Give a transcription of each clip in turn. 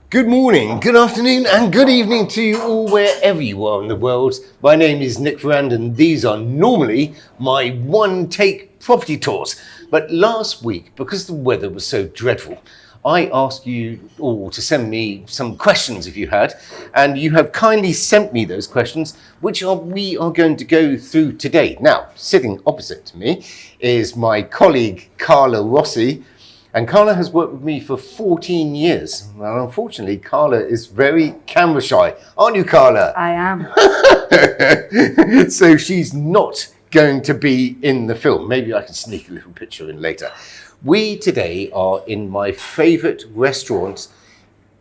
Good morning, good afternoon, and good evening to you all wherever you are in the world. My name is Nick Ferrand, and these are normally my one-take property tours. But last week, because the weather was so dreadful, I asked you all to send me some questions if you had, and you have kindly sent me those questions, which we are going to go through today. Now, sitting opposite to me is my colleague Carla Rossi. And Carla has worked with me for 14 years. Well, unfortunately, Carla is very camera shy. Aren't you, Carla? I am. So she's not going to be in the film. Maybe I can sneak a little picture in later. We today are in my favorite restaurant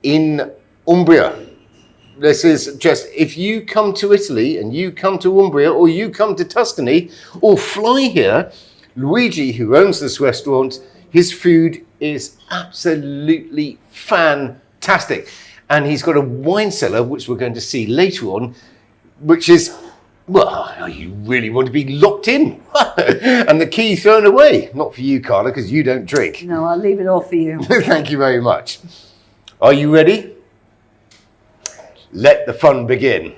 in Umbria. This is just, if you come to Italy and you come to Umbria or you come to Tuscany or fly here, Luigi, who owns this restaurant, his food is absolutely fantastic. And he's got a wine cellar, which we're going to see later on, which is, well, you really want to be locked in. And the key thrown away. Not for you, Carla, because you don't drink. No, I'll leave it all for you. Thank you very much. Are you ready? Let the fun begin.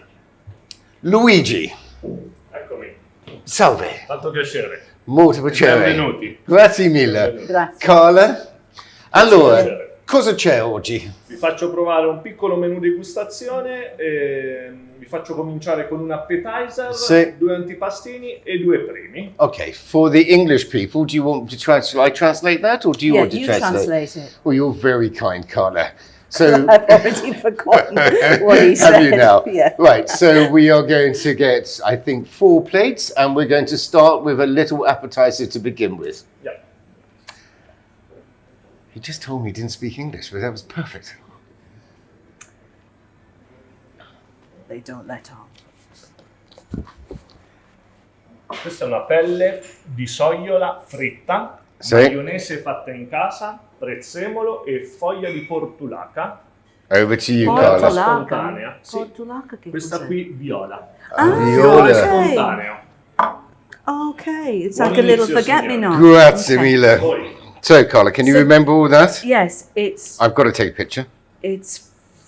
Luigi. Eccomi. Salve. Tanto piacere. Molto piacere. Benvenuti. Grazie mille. Grazie. Carla, allora, piacere. cosa c'è oggi? Vi faccio provare un piccolo menù degustazione. Vi faccio cominciare con un appetizer, Sì. 2 antipastini e 2 primi. Okay, for the English people, do you want to shall I translate that, or do you want to you translate? translate it. Well, you're very kind, Carla. So, I've already forgotten what he said. have you now? Yeah. Right, so we are going to get, I think, 4 plates, and we're going to start with a little appetizer to begin with. Yeah. He just told me he didn't speak English, but that was perfect. They don't let on. Questa è una pelle di sogliola fritta, Sì. maionese fatta in casa, prezzemolo e foglia di portulaca. Over to you, Portulaca. Carla. Spontanea, sì. Portulaca che Questa cos'è? qui viola. Viola. okay. Spontaneo. Okay, it's Buon like a little inizio, forget-me-not. Grazie Okay. mille. Poi So, Carla, can you So- remember all that? Yes, it's I've got to take a picture.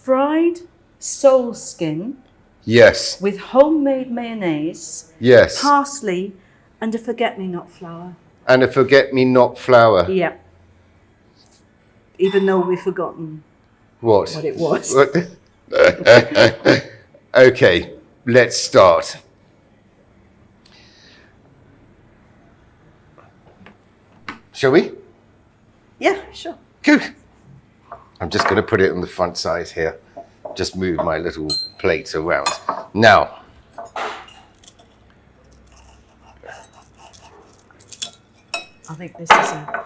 fried sole skin Yes, with homemade mayonnaise, yes. parsley, and a forget-me-not flour. And a forget-me-not flour. Yeah. Even though we've forgotten What? what it was. What? Okay, let's start. Shall we? Yeah, sure. Good. I'm just going to put it on the front side here. Just move my little plate around. Now, I think this is a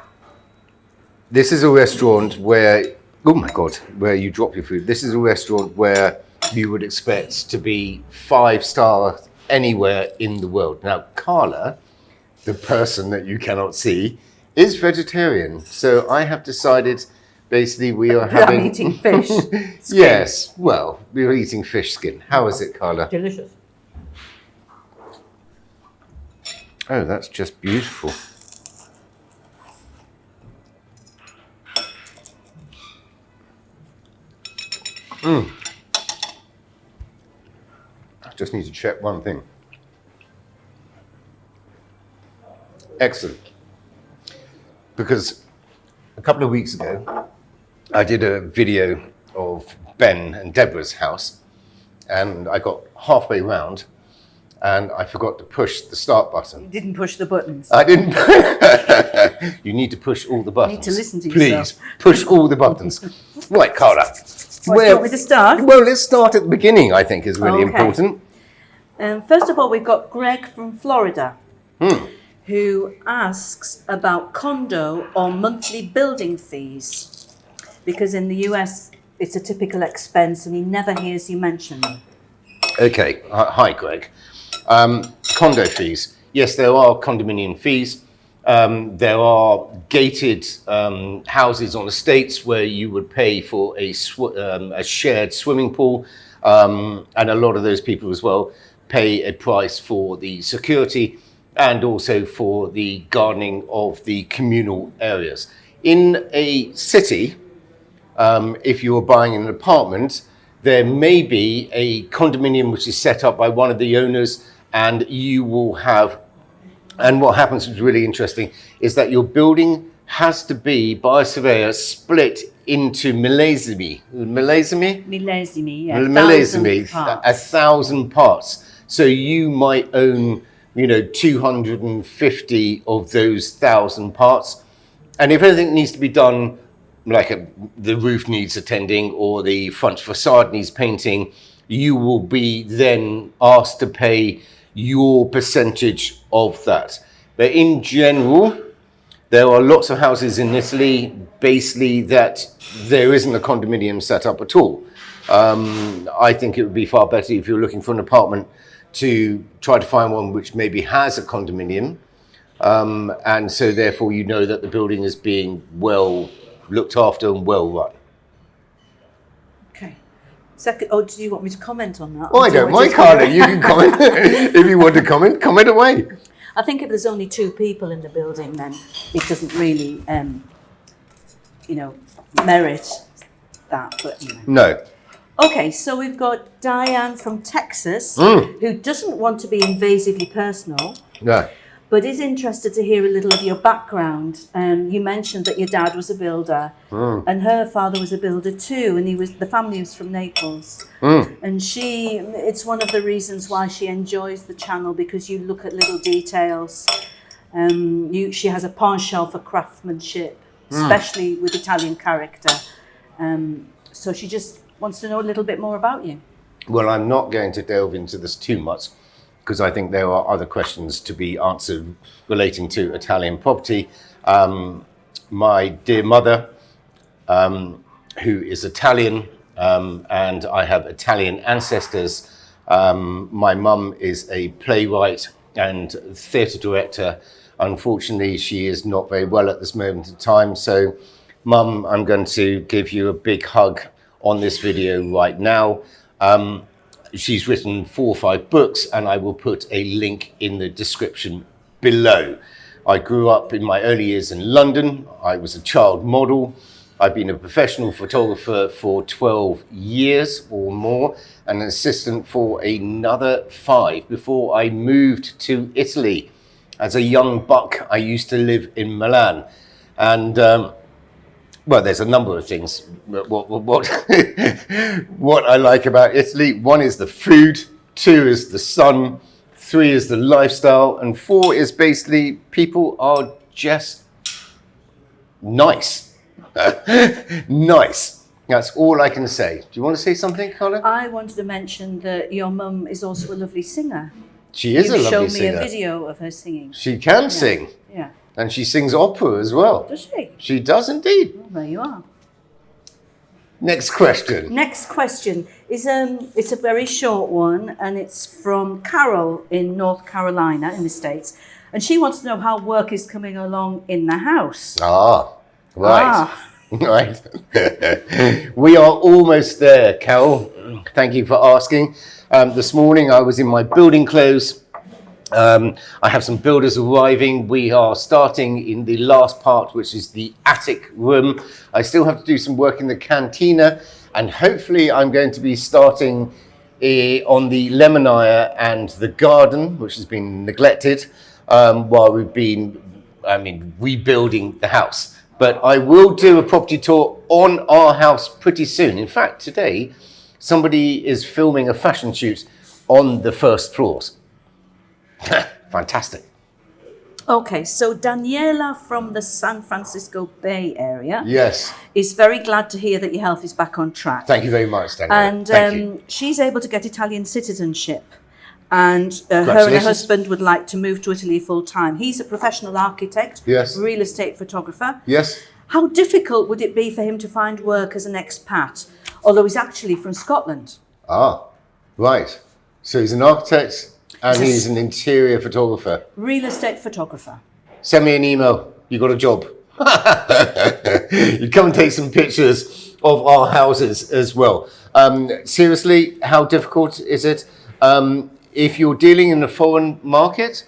this is a restaurant where, oh my God, where you drop your food. This is a restaurant where you would expect to be 5-star anywhere in the world. Now, Carla, the person that you cannot see, is vegetarian. So I have decided, basically, we are I'm having... eating fish. Yes, well, we're eating fish skin. How is it, Carla? Delicious. Oh, that's just beautiful. I just need to check one thing. Excellent. Because a couple of weeks ago, I did a video of Ben and Deborah's house, and I got halfway round, and I forgot to push the start button. You didn't push the buttons. I didn't. You need to push all the buttons. need to listen to Please, yourself. push all the buttons. Right, Carla. Do you want me to start? Well, let's start at the beginning, I think, is really Okay. important. First of all, we've got Greg from Florida, who asks about condo or monthly building fees, because in the US it's a typical expense and he never hears you mention them. Okay, hi, Greg. Condo fees. Yes, there are condominium fees. There are gated houses on estates where you would pay for a shared swimming pool, and a lot of those people as well pay a price for the security and also for the gardening of the communal areas. In a city, if you're buying an apartment, there may be a condominium which is set up by one of the owners, and you will have, and what happens is really interesting, is that your building has to be, by a surveyor, split into millesimi, yeah. millesimi, 1,000 1,000 parts. So you might own, 250 of those 1,000 parts. And if anything needs to be done, like the roof needs attending or the front facade needs painting, you will be then asked to pay your percentage of that. But in general, there are lots of houses in Italy, basically, that there isn't a condominium set up at all. I think it would be far better if you're looking for an apartment to try to find one which maybe has a condominium. And so therefore you know that the building is being well looked after and well run. Okay. Second, do you want me to comment on that? Oh, I don't mind, Carla. You can comment. If you want to comment away. I think if there's only 2 people in the building, then it doesn't really, merit that. But No. Okay, so we've got Diane from Texas, who doesn't want to be invasively personal, No. but is interested to hear a little of your background. You mentioned that your dad was a builder, and her father was a builder too, and the family was from Naples. And it's one of the reasons why she enjoys the channel, because you look at little details. She has a penchant for craftsmanship, especially with Italian character. So she just wants to know a little bit more about you. Well, I'm not going to delve into this too much, because I think there are other questions to be answered relating to Italian property. My dear mother, who is Italian, and I have Italian ancestors. My mum is a playwright and theatre director. Unfortunately, she is not very well at this moment in time. So, Mum, I'm going to give you a big hug on this video right now. She's written 4 or 5 books, and I will put a link in the description below. I grew up in my early years in London. I was a child model. I've been a professional photographer for 12 years or more, and an assistant for another 5 before I moved to Italy. As a young buck, I used to live in Milan. And well, there's a number of things. What I like about Italy: 1 is the food, 2 is the sun, 3 is the lifestyle, and 4 is basically people are just nice. Nice. That's all I can say. Do you want to say something, Carla? I wanted to mention that your mum is also a lovely singer. She is a lovely singer. You showed me a video of her singing. She can sing. Yeah. And she sings opera as well. Does she? She does indeed. Well, there you are. Next question. Next question is it's a very short one, and it's from Carol in North Carolina in the States, and she wants to know how work is coming along in the house. Right. Right. We are almost there, Carol. Thank you for asking. This morning I was in my building clothes. I have some builders arriving. We are starting in the last part, which is the attic room. I still have to do some work in the cantina, and hopefully I'm going to be starting on the lemonade and the garden, which has been neglected while we've been, rebuilding the house. But I will do a property tour on our house pretty soon. In fact, today somebody is filming a fashion shoot on the first floors. Fantastic. Okay, so Daniela from the San Francisco Bay Area is very glad to hear that your health is back on track. Thank you very much, Daniela. And Thank you. She's able to get Italian citizenship. And her and her husband would like to move to Italy full time. He's a professional architect, real estate photographer. Yes. How difficult would it be for him to find work as an expat, although he's actually from Scotland? Right. So he's an architect and he's an interior photographer. Real estate photographer. Send me an email. You got a job. You come and take some pictures of our houses as well. Seriously, how difficult is it? If you're dealing in a foreign market,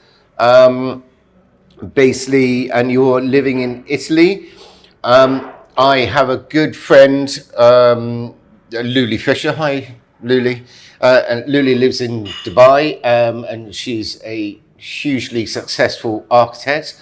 basically, and you're living in Italy, I have a good friend, Luli Fisher. Hi, Luli. And Luli lives in Dubai, and she's a hugely successful architect.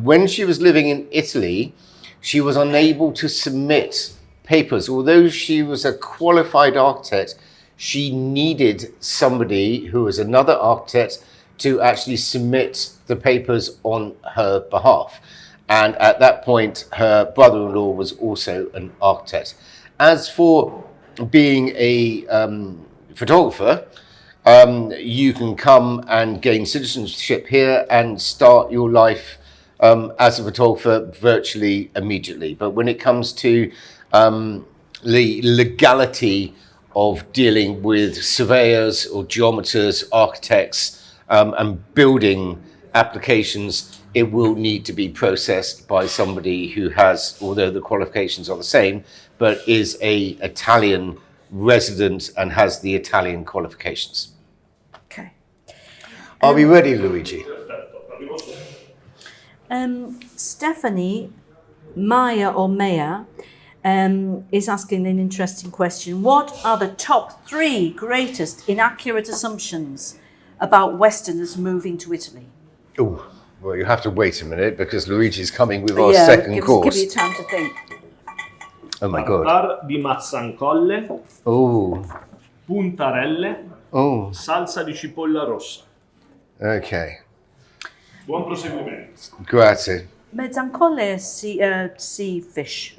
When she was living in Italy, she was unable to submit papers. Although she was a qualified architect, she needed somebody who was another architect to actually submit the papers on her behalf. And at that point, her brother-in-law was also an architect. As for being a photographer, you can come and gain citizenship here and start your life as a photographer virtually immediately. But when it comes to the legality of dealing with surveyors or geometers, architects, and building applications, it will need to be processed by somebody who has, although the qualifications are the same, but is a Italian resident and has the Italian qualifications. Okay. Are we ready, Luigi? Stephanie Maya or Maya is asking an interesting question. What are the top 3 greatest inaccurate assumptions about Westerners moving to Italy? Oh, well, you have to wait a minute because Luigi's coming with our second course. Give you time to think. Oh my God. Tartar di Mazzancolle, Oh, puntarelle, oh, salsa di cipolla rossa. okay. Buon proseguimento. Grazie. Mezzancolle sea fish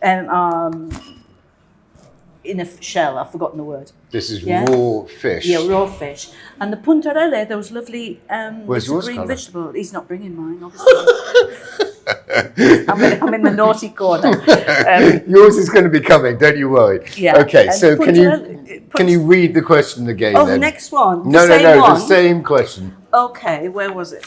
in a shell. I've forgotten the word. This is Yeah? raw fish. Yeah, raw fish. And the puntarelle, those lovely Where's yours, green Carla? vegetable. He's not bringing mine, obviously. I'm in the naughty corner. Yours is going to be coming, don't you worry. Yeah. Okay, And so puntarelle- can you read the question again Oh, then? the next one. No, the same one. the same question. Okay, where was it?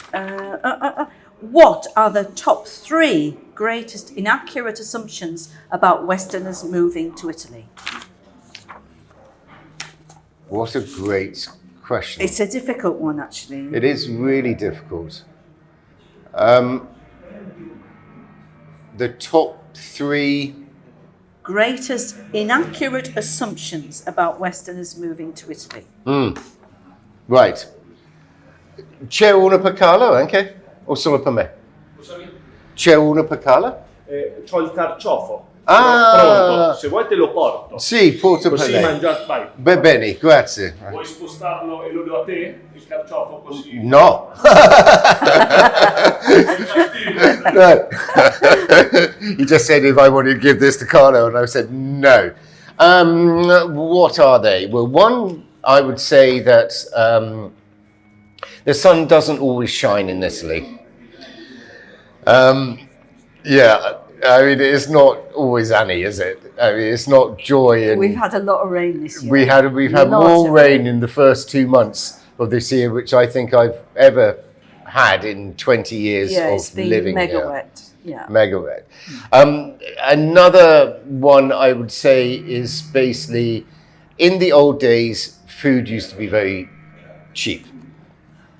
What are the top 3 greatest inaccurate assumptions about Westerners moving to Italy? What a great question. It's a difficult one, actually. It is really difficult. The top 3. Greatest inaccurate assumptions about Westerners moving to Italy. Right. C'è una pacala anche? O solo per me? C'è una pacala? C'ho il carciofo. Ah! Pronto. Se vuoi te lo porto. Sì, porta per Così lei. mangiate. Vai. Bene, grazie. Vuoi spostarlo e lo do a te? Il carciofo così. No. No. He just said if I wanted to give this to Carlo, and I said no. What are they? Well, one, I would say that the sun doesn't always shine in Italy. Yeah, I mean, it's not always Annie, is it? I mean, it's not joy. And We've had a lot of rain this year. we've had Lot more of rain in the first 2 months of this year, which I think I've ever had in 20 years Yeah, it's of been living mega here. wet. Yeah. Mega wet. Another one I would say is basically, in the old days, food used to be very cheap,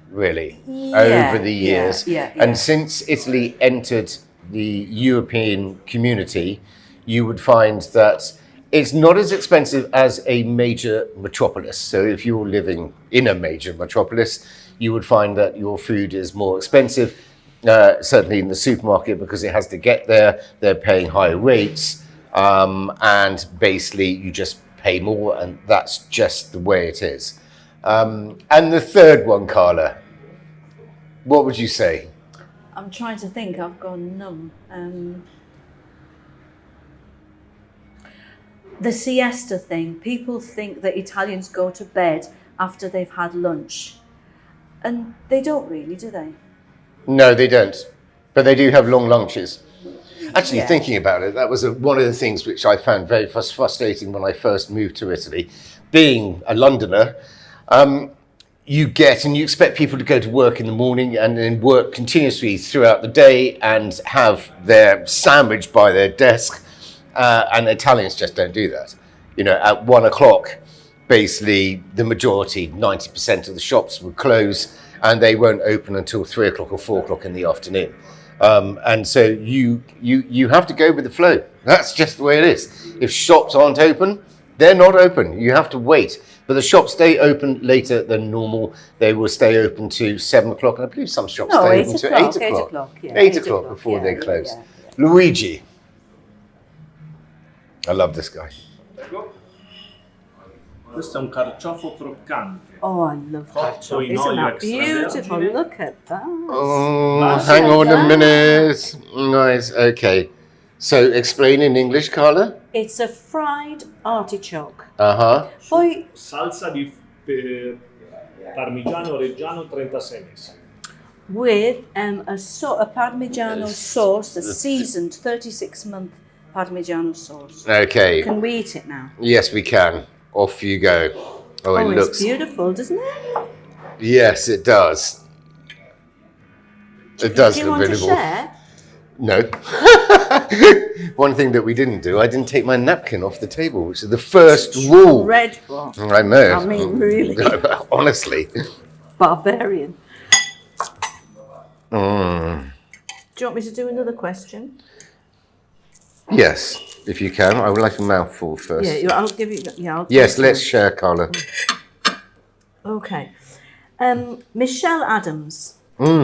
really, over the years. Yeah. And since Italy entered the European community, you would find that it's not as expensive as a major metropolis. So if you're living in a major metropolis, you would find that your food is more expensive, certainly in the supermarket, because it has to get there. They're paying higher rates, and basically you just pay more, and that's just the way it is. And the third one, Carla, what would you say? I'm trying to think. I've gone numb. The siesta thing. People think that Italians go to bed after they've had lunch. And they don't really, do they? No, they don't. But they do have long lunches. Actually, Yeah. thinking about it, that was one of the things which I found very frustrating when I first moved to Italy. Being a Londoner, you get and you expect people to go to work in the morning and then work continuously throughout the day and have their sandwich by their desk. And Italians just don't do that. You know, at 1 o'clock, basically the majority, 90% of the shops will close and they won't open until 3 o'clock or 4 o'clock in the afternoon. And so you have to go with the flow. That's just the way it is. If shops aren't open, they're not open. You have to wait. But the shops stay open later than normal. They will stay open to 7 o'clock, and I believe some shops stay open to 8 o'clock. 8 o'clock, yeah. 8 o'clock before they close. Luigi. I love this guy. Prego. Questo è un carciofo croccante. Oh, I love that. Cotto in Isn't olio that beautiful? extravergine. Look at that. Oh, hang on a minute. Nice. Okay. So explain in English, Carla. It's a fried artichoke. Uh-huh. Poi Salsa di parmigiano reggiano 36 mesi. with a Parmigiano sauce, a seasoned 36-month Parmigiano sauce. Okay. Can we eat it now? Yes, we can. Off you go. Oh, it looks... It's beautiful, doesn't it? Yes, it does. It does Do you look want to beautiful. share? No. One thing that we didn't do, I didn't take my napkin off the table, which is the first rule. Dreadful. I know. I mean, really. Honestly. Barbarian. Mm. Do you want me to do another question? Yes, if you can. I would like a mouthful first. Yeah, I'll give you. Yeah. I'll Yes, take let's one. share, Carla. Okay. Michelle Adams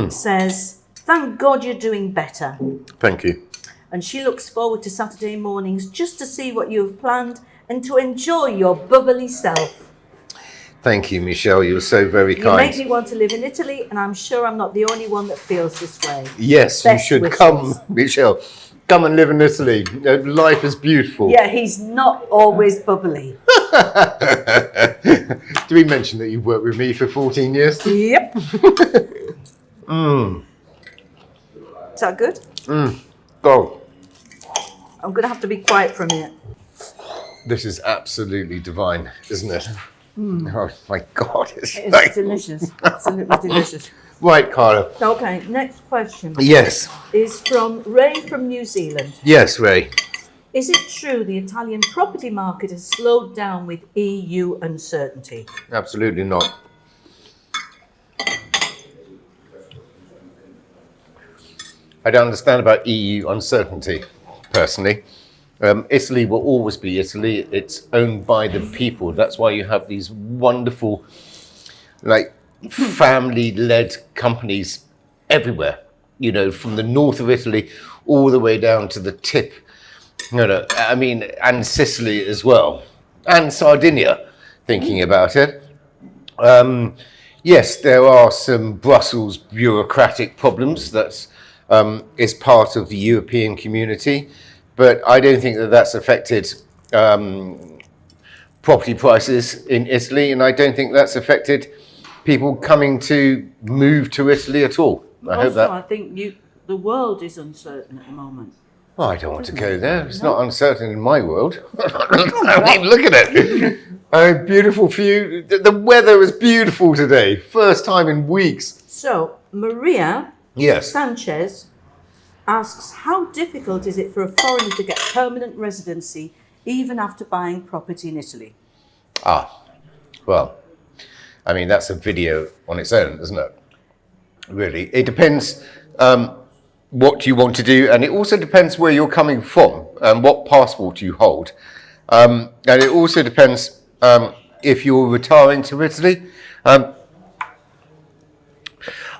says, "Thank God you're doing better." Thank you. And she looks forward to Saturday mornings just to see what you have planned and to enjoy your bubbly self. Thank you, Michelle. You're so very You kind. make me want to live in Italy, and I'm sure I'm not the only one that feels this way. Yes, Best you should wishes. come, Michelle. Come and live in Italy. Life is beautiful. Yeah, he's not always bubbly. Do we mention that you've worked with me for 14 years? Yep. Is that good? Go. I'm going to have to be quiet for a minute. This is absolutely divine, isn't it? Oh my God. It's It's like... delicious. Absolutely delicious. Right, Carla. Okay, next question Yes. is from Ray from New Zealand. Yes, Ray. Is it true the Italian property market has slowed down with EU uncertainty? Absolutely not. I don't understand about EU uncertainty, personally. Italy will always be Italy. It's owned by the people. That's why you have these wonderful, like, family-led companies everywhere. You know, from the north of Italy all the way down to the tip. You know, I mean, and Sicily as well, and Sardinia. Thinking about it. Yes, there are some Brussels bureaucratic problems. That's is part of the European community. But I don't think that that's affected property prices in Italy, and I don't think that's affected people coming to move to Italy at all. I hope that. I think the world is uncertain at the moment. Well, I don't want to go there. It's not uncertain in my world. I mean, look at it. Beautiful view. The weather is beautiful today. First time in weeks. So, Maria Yes. Sanchez asks, how difficult is it for a foreigner to get permanent residency even after buying property in Italy? Well, I mean, that's a video on its own, isn't it? Really. It depends what you want to do, and it also depends where you're coming from and what passport you hold. And it also depends if you're retiring to Italy.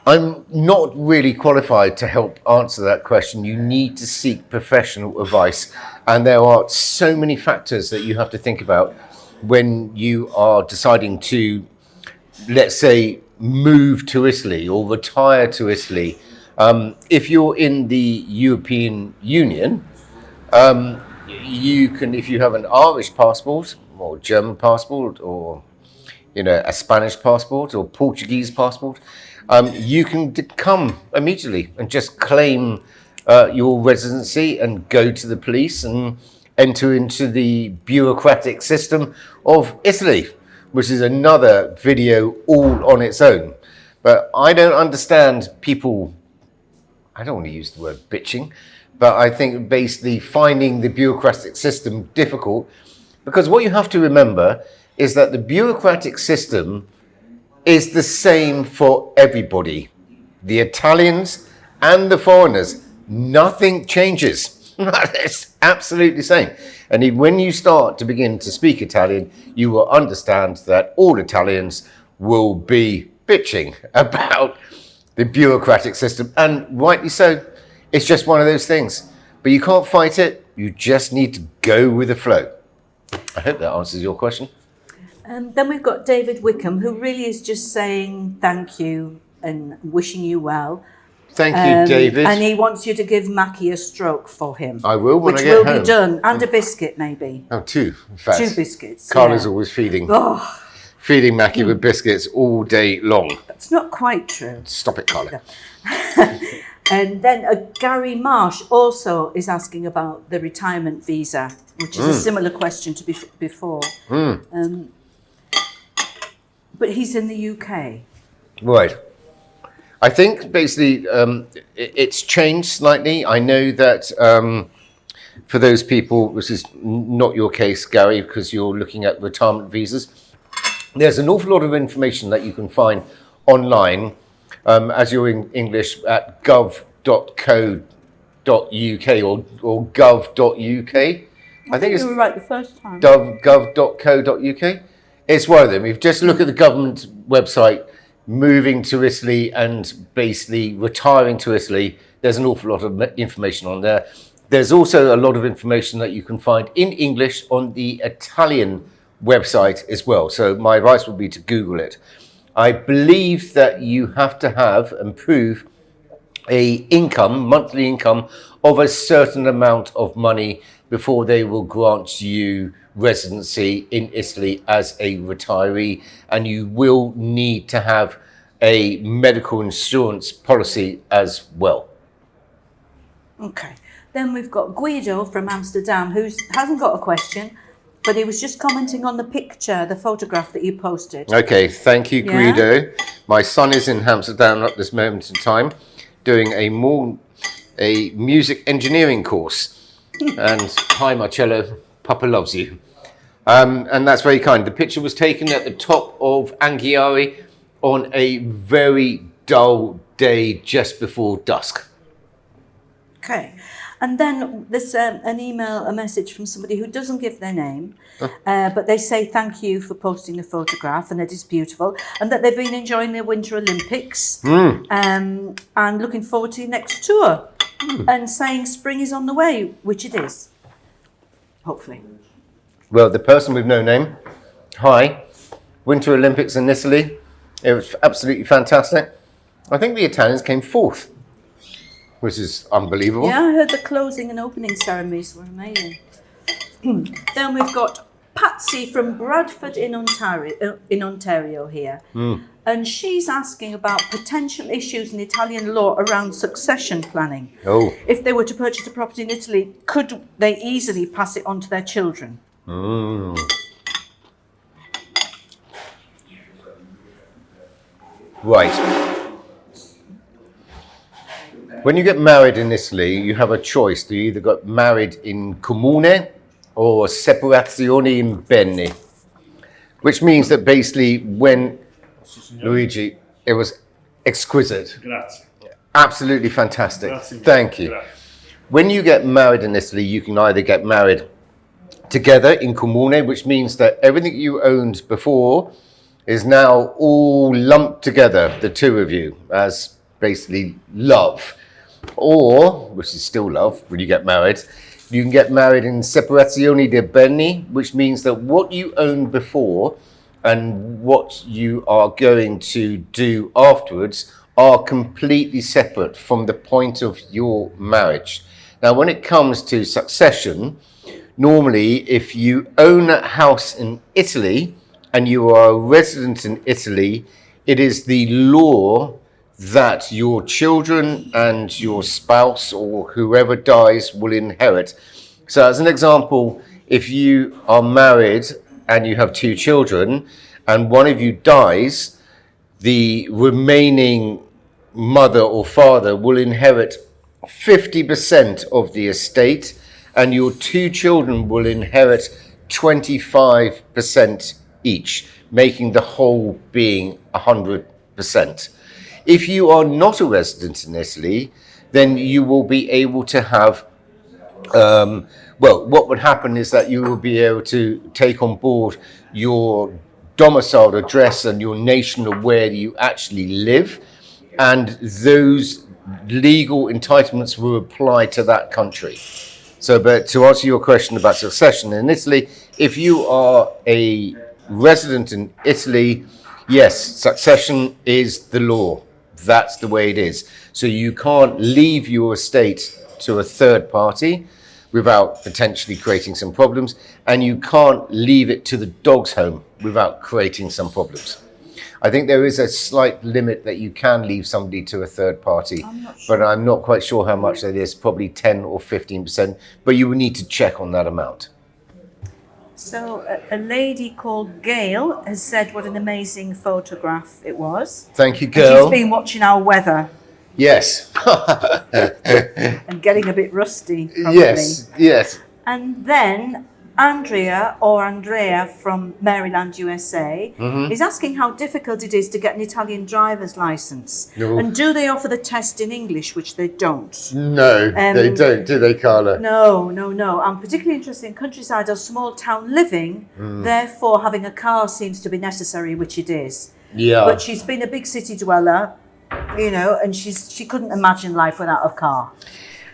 I'm not really qualified to help answer that question. You need to seek professional advice, and there are so many factors that you have to think about when you are deciding to, let's say, move to Italy or retire to Italy. If you're in the European Union, you can, if you have an Irish passport or German passport or, you know, a Spanish passport or Portuguese passport, you can come immediately and just claim your residency and go to the police and enter into the bureaucratic system of Italy, which is another video all on its own. But I don't understand people, I don't want to use the word bitching, but I think basically finding the bureaucratic system difficult, because what you have to remember is that the bureaucratic system is the same for everybody, the Italians and the foreigners. Nothing changes. It's absolutely same. And when you start to begin to speak Italian, you will understand that all Italians will be bitching about the bureaucratic system, and rightly so. It's just one of those things. But you can't fight it. You just need to go with the flow. I hope that answers your question. Then we've got David Wickham, who really is just saying thank you and wishing you well. Thank you, David. And he wants you to give Mackie a stroke for him. I will when I get home. Which will be done. And a biscuit, maybe. Oh, two, in fact. 2 biscuits. Carla's always feeding Mackie with biscuits all day long. That's not quite true. Stop it, Carla. And then Gary Marsh also is asking about the retirement visa, which is a similar question to before. But he's in the UK. Right. I think basically it's changed slightly. I know that for those people, this is not your case, Gary, because you're looking at retirement visas. There's an awful lot of information that you can find online as you're in English at gov.co.uk or gov.uk. I think you were right the first time. Gov.co.uk. It's one of them. If you just look at the government website, moving to Italy and basically retiring to Italy, there's an awful lot of information on there. There's also a lot of information that you can find in English on the Italian website as well. So my advice would be to Google it. I believe that you have to have and prove a monthly income of a certain amount of money before they will grant you residency in Italy as a retiree, and you will need to have a medical insurance policy as well. Okay, then we've got Guido from Amsterdam, who hasn't got a question, but he was just commenting on the picture, the photograph that you posted. Okay, thank you, Guido. Yeah? My son is in Amsterdam at this moment in time, doing a music engineering course. And hi, Marcello, Papa loves you. And that's very kind. The picture was taken at the top of Anghiari on a very dull day just before dusk. Okay. And then there's a message from somebody who doesn't give their name, but they say thank you for posting the photograph, and it is beautiful, and that they've been enjoying the Winter Olympics and looking forward to the next tour, and saying spring is on the way, which it is, hopefully. Well, the person with no name, hi, Winter Olympics in Italy, it was absolutely fantastic. I think the Italians came fourth, which is unbelievable. Yeah, I heard the closing and opening ceremonies were amazing. Then we've got Patsy from Bradford in Ontario here. And she's asking about potential issues in Italian law around succession planning. Oh. If they were to purchase a property in Italy, could they easily pass it on to their children? Right. When you get married in Italy, you have a choice. You either got married in comune or separazione in bene, which means that basically when Luigi, it was exquisite. Grazie. Absolutely fantastic. Grazie. Thank you. Grazie. When you get married in Italy, you can either get married together in comune, which means that everything you owned before is now all lumped together, the two of you, as basically love. Or, which is still love when you get married, you can get married in separazione di beni, which means that what you owned before and what you are going to do afterwards are completely separate from the point of your marriage. Now, when it comes to succession, normally if you own a house in Italy and you are a resident in Italy, it is the law that your children and your spouse or whoever dies will inherit. So as an example, if you are married and you have 2 children and one of you dies, the remaining mother or father will inherit 50% of the estate, and your 2 children will inherit 25% each, making the whole being 100%. If you are not a resident in Italy, then you will be able to have Well, what would happen is that you will be able to take on board your domiciled address and your nation of where you actually live, and those legal entitlements will apply to that country. So, but to answer your question about succession in Italy, if you are a resident in Italy, yes, succession is the law. That's the way it is. So you can't leave your estate to a third party without potentially creating some problems, and you can't leave it to the dog's home without creating some problems. I think there is a slight limit that you can leave somebody to a third party, but I'm not quite sure how much that is, probably 10 or 15%, but you will need to check on that amount. So a lady called Gail has said what an amazing photograph it was. Thank you, And girl. she's been watching our weather Yes. and getting a bit rusty, probably. Yes. And then Andrea from Maryland, USA, is asking how difficult it is to get an Italian driver's license. No. And do they offer the test in English, which they don't? No, they don't, do they, Carla? No. I'm particularly interested in countryside or small town living. Therefore, having a car seems to be necessary, which it is. Yeah. But she's been a big city dweller, and she couldn't imagine life without a car.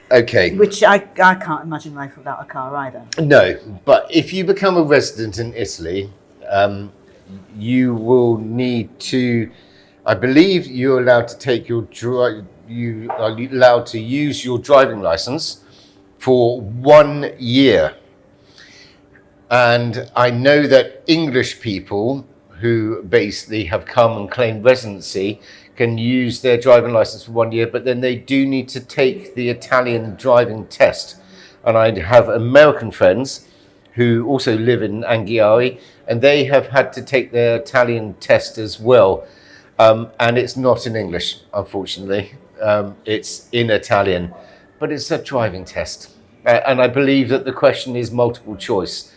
Okay. Which I can't imagine life without a car either. No, but if you become a resident in Italy, you will need to, I believe you're allowed to take you are allowed to use your driving license for 1 year. And I know that English people who basically have come and claimed residency can use their driving license for 1 year, but then they do need to take the Italian driving test. And I have American friends who also live in Anghiari, and they have had to take their Italian test as well. And it's not in English, unfortunately. It's in Italian, but it's a driving test. And I believe that the question is multiple choice.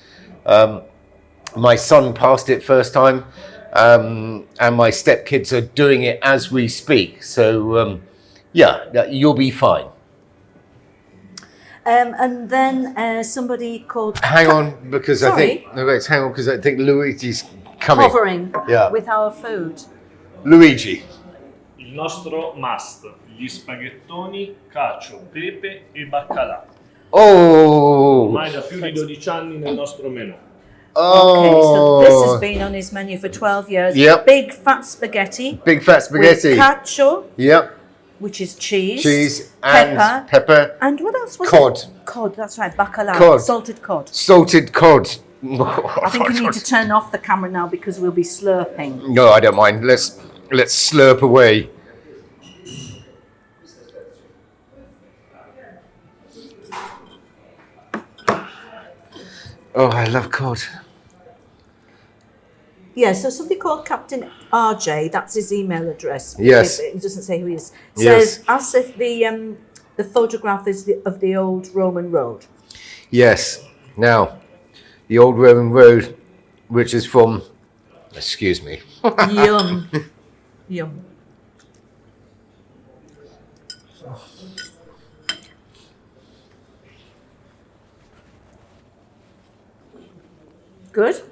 My son passed it first time. And my stepkids are doing it as we speak. So, you'll be fine. And then somebody called... Hang on, because I think Luigi's coming. Hovering with our food. Il Luigi. nostro must, gli spaghettoni, cacio, pepe e baccalà. Oh! Ormai da più di 12 anni nel nostro menù. Okay, so this has been on his menu for 12 years. Yep. Big fat spaghetti. Big fat spaghetti. With cacio, Yep. which is cheese. Cheese and pepper. And what else was Cod. it? Cod, that's right. Bacalao. Cod. Salted cod. Salted cod. I think you need to turn off the camera now because we'll be slurping. No, I don't mind. Let's slurp away. Oh, I love cod. Yeah, so somebody called Captain RJ, that's his email address. Yes. He doesn't say who he is. Yes. Says, as if the photograph is of the old Roman road. Yes. Now, the old Roman road, which is from, excuse me. Yum. Yum. Good.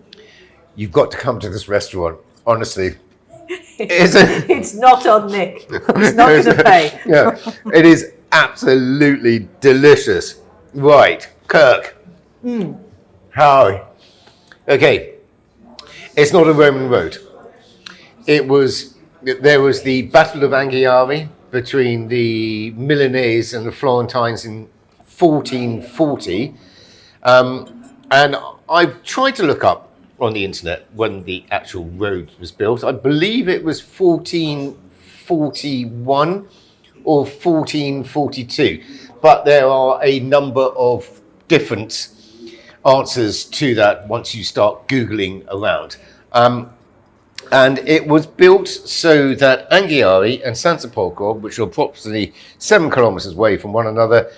You've got to come to this restaurant, honestly. It's not on Nick. He's not going to pay. Yeah, it is absolutely delicious. Right, Kirk. How? Okay, it's not a Roman road. There was the Battle of Anghiari between the Milanese and the Florentines in 1440. And I've tried to look up on the internet when the actual road was built. I believe it was 1441 or 1442, but there are a number of different answers to that once you start Googling around. And it was built so that Anghiari and Sant'Apollo, which are approximately 7 kilometers away from one another,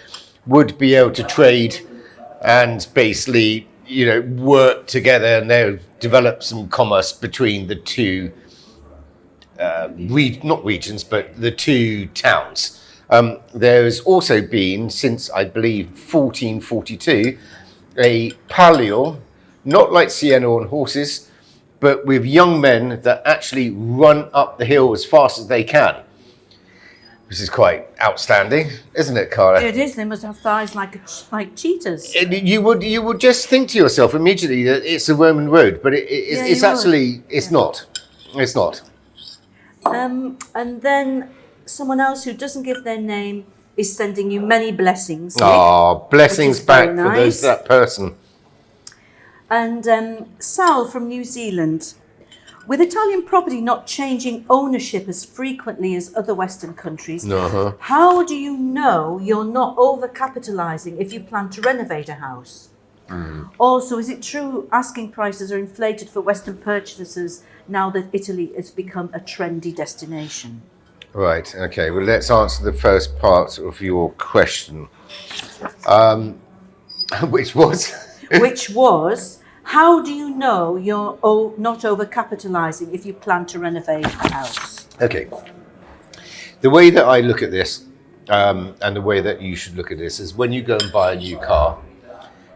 would be able to trade and basically, work together, and they'll develop some commerce between the two, not regions, but the two towns. There's also been, since I believe 1442, a palio, not like Sienna on horses, but with young men that actually run up the hill as fast as they can. This is quite outstanding, isn't it, Carla? It is. They must have thighs like cheetahs. You would just think to yourself immediately that it's a Roman road, but it's actually not. It's not. And then someone else who doesn't give their name is sending you many blessings. Oh, blessings back for nice. that person. And Sal from New Zealand. With Italian property not changing ownership as frequently as other Western countries, how do you know you're not overcapitalising if you plan to renovate a house? Also, is it true asking prices are inflated for Western purchasers now that Italy has become a trendy destination? Right, okay, well, let's answer the first part of your question, which was? Which was, how do you know you're not overcapitalising if you plan to renovate a house? Okay, the way that I look at this, and the way that you should look at this, is when you go and buy a new car,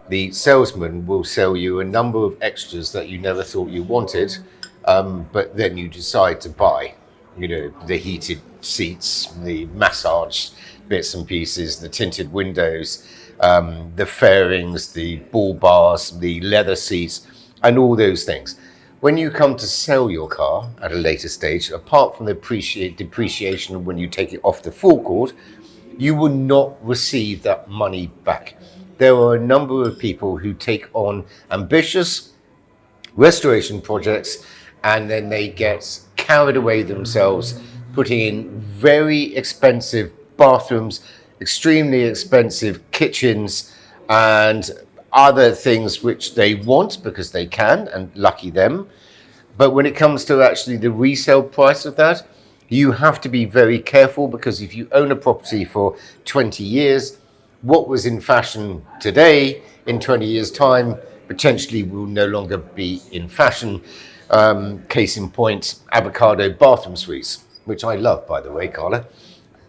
the salesman will sell you a number of extras that you never thought you wanted, but then you decide to buy. You know, the heated seats, the massage bits and pieces, the tinted windows, the fairings, the ball bars, the leather seats, and all those things. When you come to sell your car at a later stage, apart from the depreciation when you take it off the forecourt, you will not receive that money back. There are a number of people who take on ambitious restoration projects and then they get carried away themselves, putting in very expensive bathrooms, extremely expensive kitchens, and other things which they want because they can, and lucky them. But when it comes to actually the resale price of that, you have to be very careful, because if you own a property for 20 years, what was in fashion today, in 20 years' time, potentially will no longer be in fashion. Case in point, avocado bathroom suites, which I love, by the way, Carla.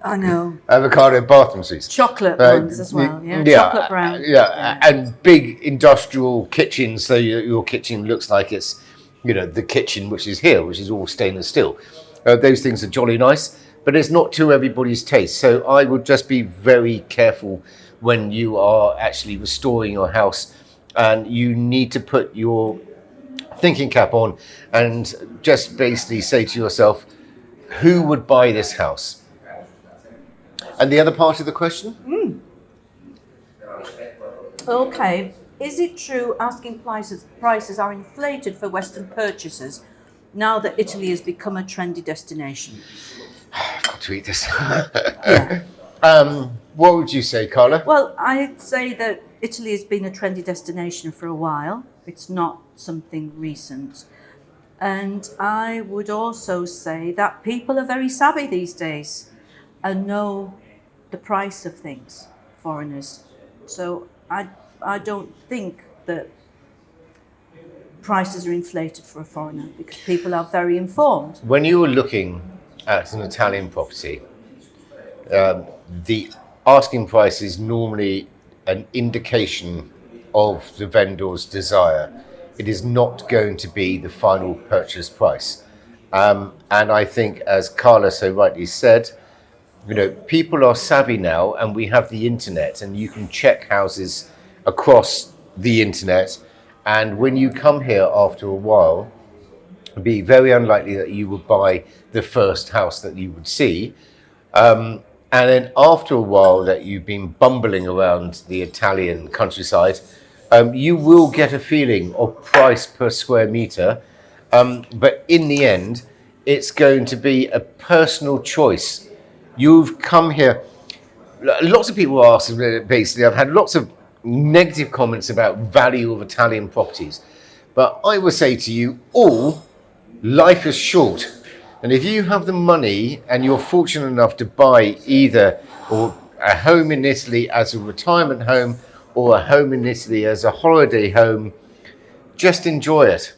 I know. Avocado bathroom suites. Chocolate ones as well, yeah? Chocolate brown. Yeah, and big industrial kitchens, so your kitchen looks like it's, you know, the kitchen which is here, which is all stainless steel. Those things are jolly nice, but it's not to everybody's taste. So I would just be very careful when you are actually restoring your house, and you need to put your thinking cap on and just basically say to yourself, who would buy this house? And the other part of the question? Okay. Is it true asking prices are inflated for Western purchasers now that Italy has become a trendy destination? I've got to eat this. Yeah. What would you say, Carla? Well, I'd say that Italy has been a trendy destination for a while. It's not something recent. And I would also say that people are very savvy these days and know the price of things, foreigners. So I don't think that prices are inflated for a foreigner, because people are very informed. When you were looking at an Italian property, the asking price is normally an indication of the vendor's desire. It is not going to be the final purchase price. And I think, as Carla so rightly said, you know, people are savvy now, and we have the internet, and you can check houses across the internet. And when you come here after a while, it'd be very unlikely that you would buy the first house that you would see. And then after a while that you've been bumbling around the Italian countryside, you will get a feeling of price per square meter. But in the end, it's going to be a personal choice. You've come here. Lots of people ask, basically, I've had lots of negative comments about value of Italian properties. But I would say to you all, life is short. And if you have the money and you're fortunate enough to buy either or a home in Italy as a retirement home or a home in Italy as a holiday home, just enjoy it,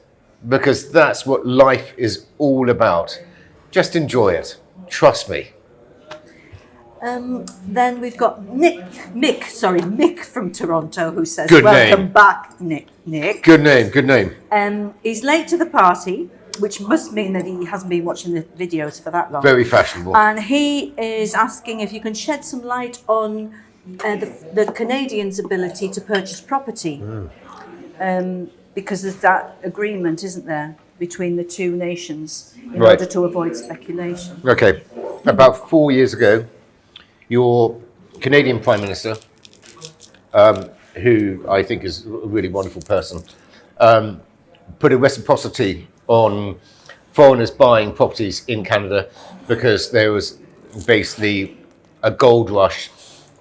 because that's what life is all about. Just enjoy it. Trust me. Then we've got Mick from Toronto, who says, Good "Welcome name. back, Nick." Good name. He's late to the party, which must mean that he hasn't been watching the videos for that long. Very fashionable. And he is asking if you can shed some light on the Canadians' ability to purchase property, because there's that agreement, isn't there, between the two nations in order to avoid speculation. Okay. About 4 years ago, your Canadian Prime Minister, who I think is a really wonderful person, put a reciprocity on foreigners buying properties in Canada because there was basically a gold rush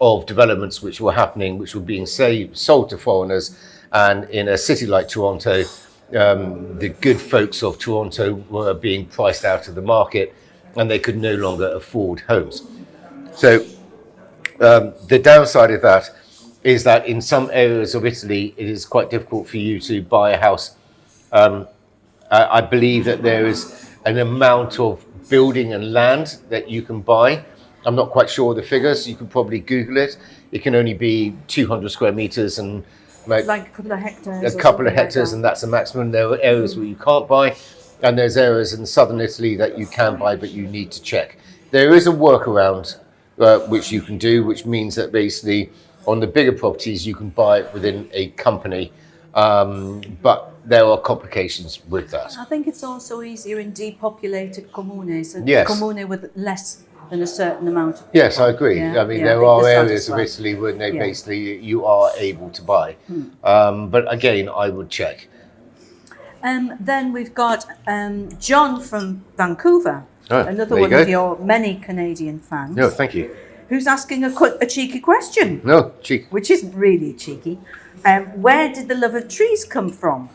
of developments which were happening, which were being sold to foreigners. And in a city like Toronto, the good folks of Toronto were being priced out of the market and they could no longer afford homes. So the downside of that is that in some areas of Italy, it is quite difficult for you to buy a house. I believe that there is an amount of building and land that you can buy. I'm not quite sure of the figures. You could probably Google it. It can only be 200 square meters and like a couple of hectares. A couple of hectares, and that's the maximum. There are areas where you can't buy, and there's areas in southern Italy that you can buy, but you need to check. There is a workaround which you can do, which means that basically on the bigger properties you can buy it within a company, but there are complications with that. I think it's also easier in depopulated comunes, Yes. commune with less than a certain amount. Yes, I agree. Yeah, I mean, yeah, there I think are the areas of satisfied. Italy where they Yeah. basically you are able to buy, but again, I would check. Then we've got John from Vancouver, Oh, another there you one go. of your many Canadian fans, No, thank you. who's asking a cheeky question, No, cheek. which isn't really cheeky. Where did the love of trees come from?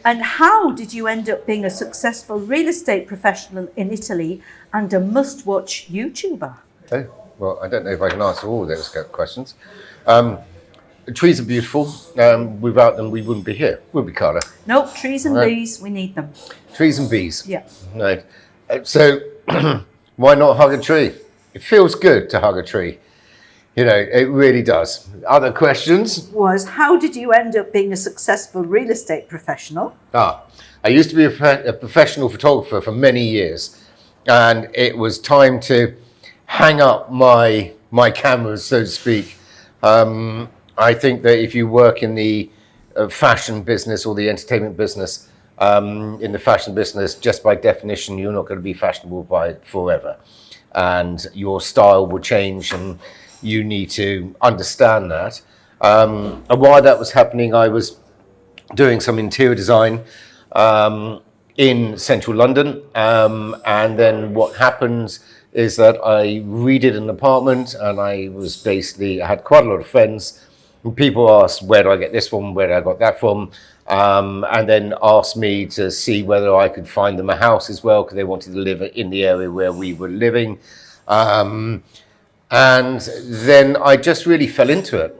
And how did you end up being a successful real estate professional in Italy and a must-watch YouTuber? Oh, well, I don't know if I can answer all of those questions. Trees are beautiful. Without them, we wouldn't be here, would we, Carla? Nope, trees and Right. bees, we need them. Trees and bees. Yeah. Right. So, why not hug a tree? It feels good to hug a tree. You know, it really does. Other questions? Was how did you end up being a successful real estate professional? I used to be a professional photographer for many years, and it was time to hang up my cameras, so to speak. I think that if you work in the fashion business or the entertainment business, in the fashion business, just by definition, you're not going to be fashionable by forever, and your style will change, and you need to understand that. And while that was happening, I was doing some interior design in central London, and then what happens is that I redid an apartment, and I had quite a lot of friends. And people asked, where do I get this from? Where do I got that from? And then asked me to see whether I could find them a house as well, because they wanted to live in the area where we were living. And then I just really fell into it.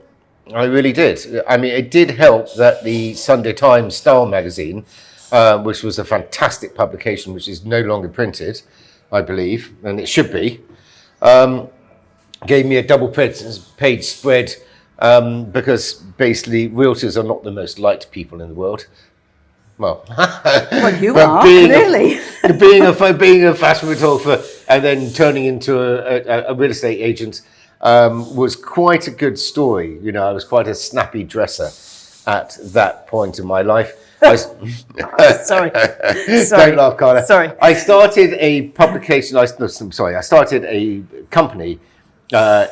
I really did. I mean, it did help that the Sunday Times Style magazine, which was a fantastic publication, which is no longer printed, I believe, and it should be, gave me a double page spread, because basically realtors are not the most liked people in the world. Well, You but are, being clearly. being a fashion photographer and then turning into a real estate agent was quite a good story. You know, I was quite a snappy dresser at that point in my life. Sorry. Don't laugh, Carla. Sorry. I started a publication. I started a company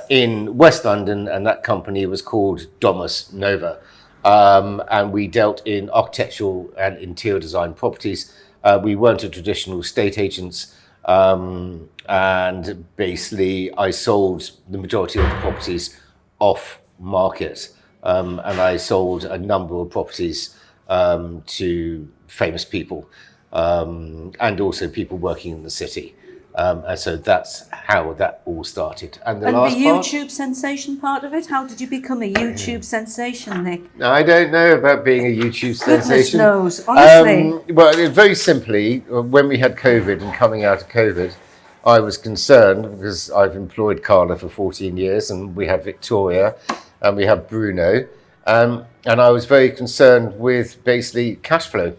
in West London, and that company was called Domus Nova. And we dealt in architectural and interior design properties. We weren't a traditional estate agents, and basically I sold the majority of the properties off market, and I sold a number of properties to famous people, and also people working in the city. And so that's how that all started. And the last the part, YouTube sensation part of it? How did you become a YouTube sensation, Nick? I don't know about being a YouTube Goodness sensation. knows, honestly. Well, very simply, when we had COVID and coming out of COVID, I was concerned because I've employed Carla for 14 years, and we have Victoria, and we have Bruno, and I was very concerned with basically cash flow.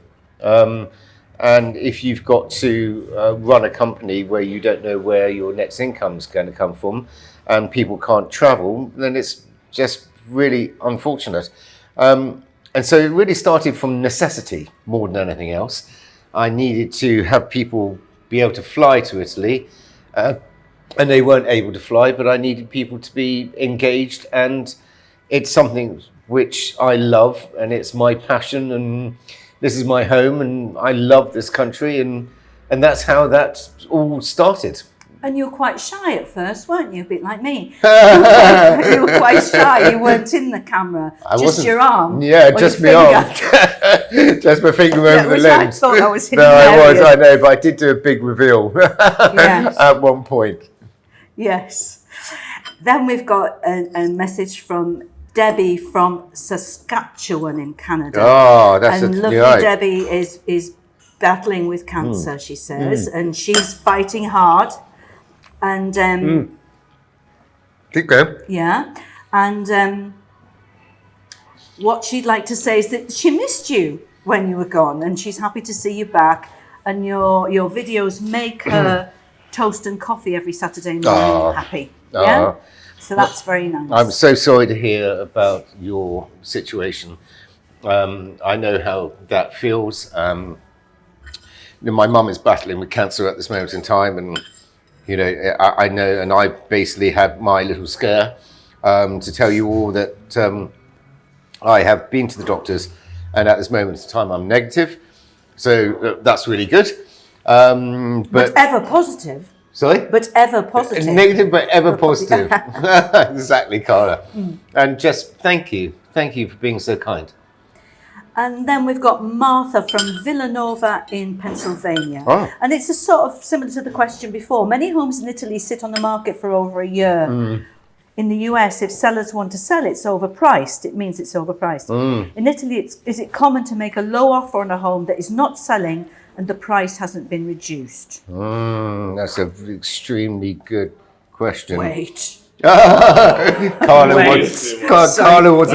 And if you've got to run a company where you don't know where your next income is going to come from, and people can't travel, then it's just really unfortunate. And so it really started from necessity more than anything else. I needed to have people be able to fly to Italy, and they weren't able to fly, but I needed people to be engaged, and it's something which I love, and it's my passion, and this is my home, and I love this country, and that's how that all started. And you were quite shy at first, weren't you? A bit like me. You were quite shy. You weren't in the camera. Just your arm. Yeah, just my arm. Just my finger over the lens. I thought I was No, I know, but I did do a big reveal at one point. Yes. Then we've got a message from Debbie from Saskatchewan in Canada. Oh, that's and lovely right. Debbie is battling with cancer, she says, and she's fighting hard. And keep going. Yeah, and what she'd like to say is that she missed you when you were gone, and she's happy to see you back. And your videos make her toast and coffee every Saturday morning happy. Yeah, so that's very nice. I'm so sorry to hear about your situation. I know how that feels. My mum is battling with cancer at this moment in time, and I know, and I basically had my little scare to tell you all that I have been to the doctors, and at this moment in time I'm negative, so that's really good. But ever positive. Sorry? But ever positive. Negative, but ever positive. Exactly, Carla. And just thank you for being so kind. And then we've got Martha from Villanova in Pennsylvania. Oh. And it's a sort of similar to the question before. Many homes in Italy sit on the market for over a year. In the US, if sellers want to sell, it's overpriced. It means it's overpriced. In Italy, is it common to make a low offer on a home that is not selling and the price hasn't been reduced? That's an extremely good question. Wait. Carla wants to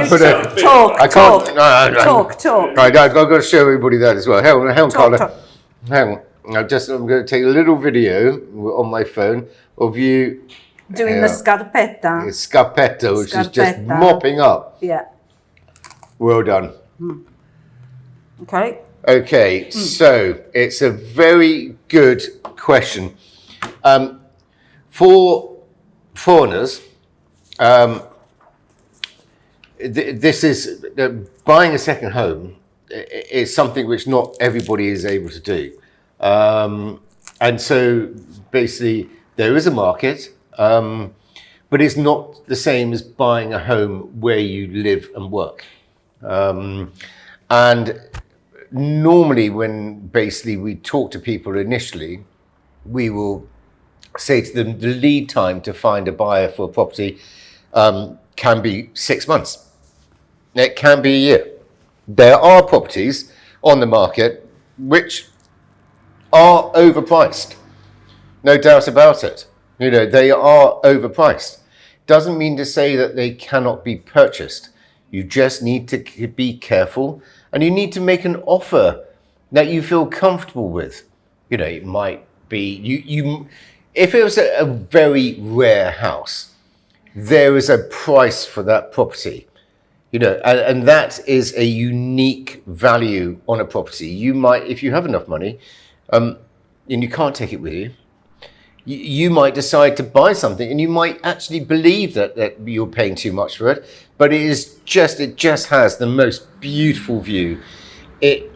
put a... Talk. Right, I've got to show everybody that as well. Hang on, Carla. Hang on. I'm going to take a little video on my phone of you... Doing the scarpetta. Scarpetta, which is just mopping up. Yeah. Well done. Okay, so it's a very good question. For foreigners, this is buying a second home is something which not everybody is able to do, and so basically there is a market, but it's not the same as buying a home where you live and work. And normally when basically we talk to people initially, we will say to them the lead time to find a buyer for a property can be 6 months. It can be a year. There are properties on the market which are overpriced. No doubt about it. They are overpriced. Doesn't mean to say that they cannot be purchased. You just need to be careful, and you need to make an offer that you feel comfortable with. It might be if it was a very rare house, there is a price for that property. And that is a unique value on a property. You might, if you have enough money, and you can't take it with you, you might decide to buy something, and you might actually believe that you're paying too much for it, but it just has the most beautiful view. It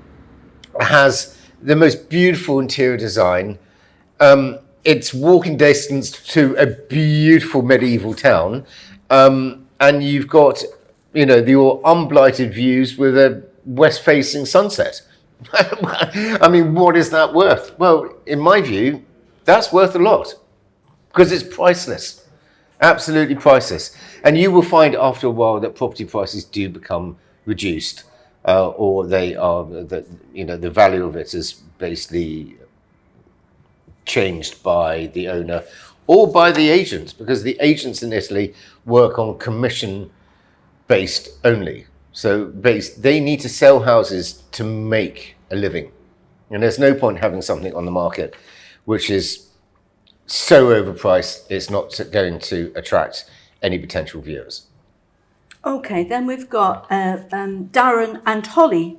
has the most beautiful interior design. It's walking distance to a beautiful medieval town, and you've got your unblighted views with a west-facing sunset. I mean, what is that worth? Well, in my view, that's worth a lot, because it's priceless, absolutely priceless. And you will find after a while that property prices do become reduced, or they are the value of it is basically changed by the owner or by the agents, because the agents in Italy work on commission based only. So they need to sell houses to make a living. And there's no point having something on the market which is so overpriced it's not going to attract any potential viewers. Okay, then we've got Darren and Holly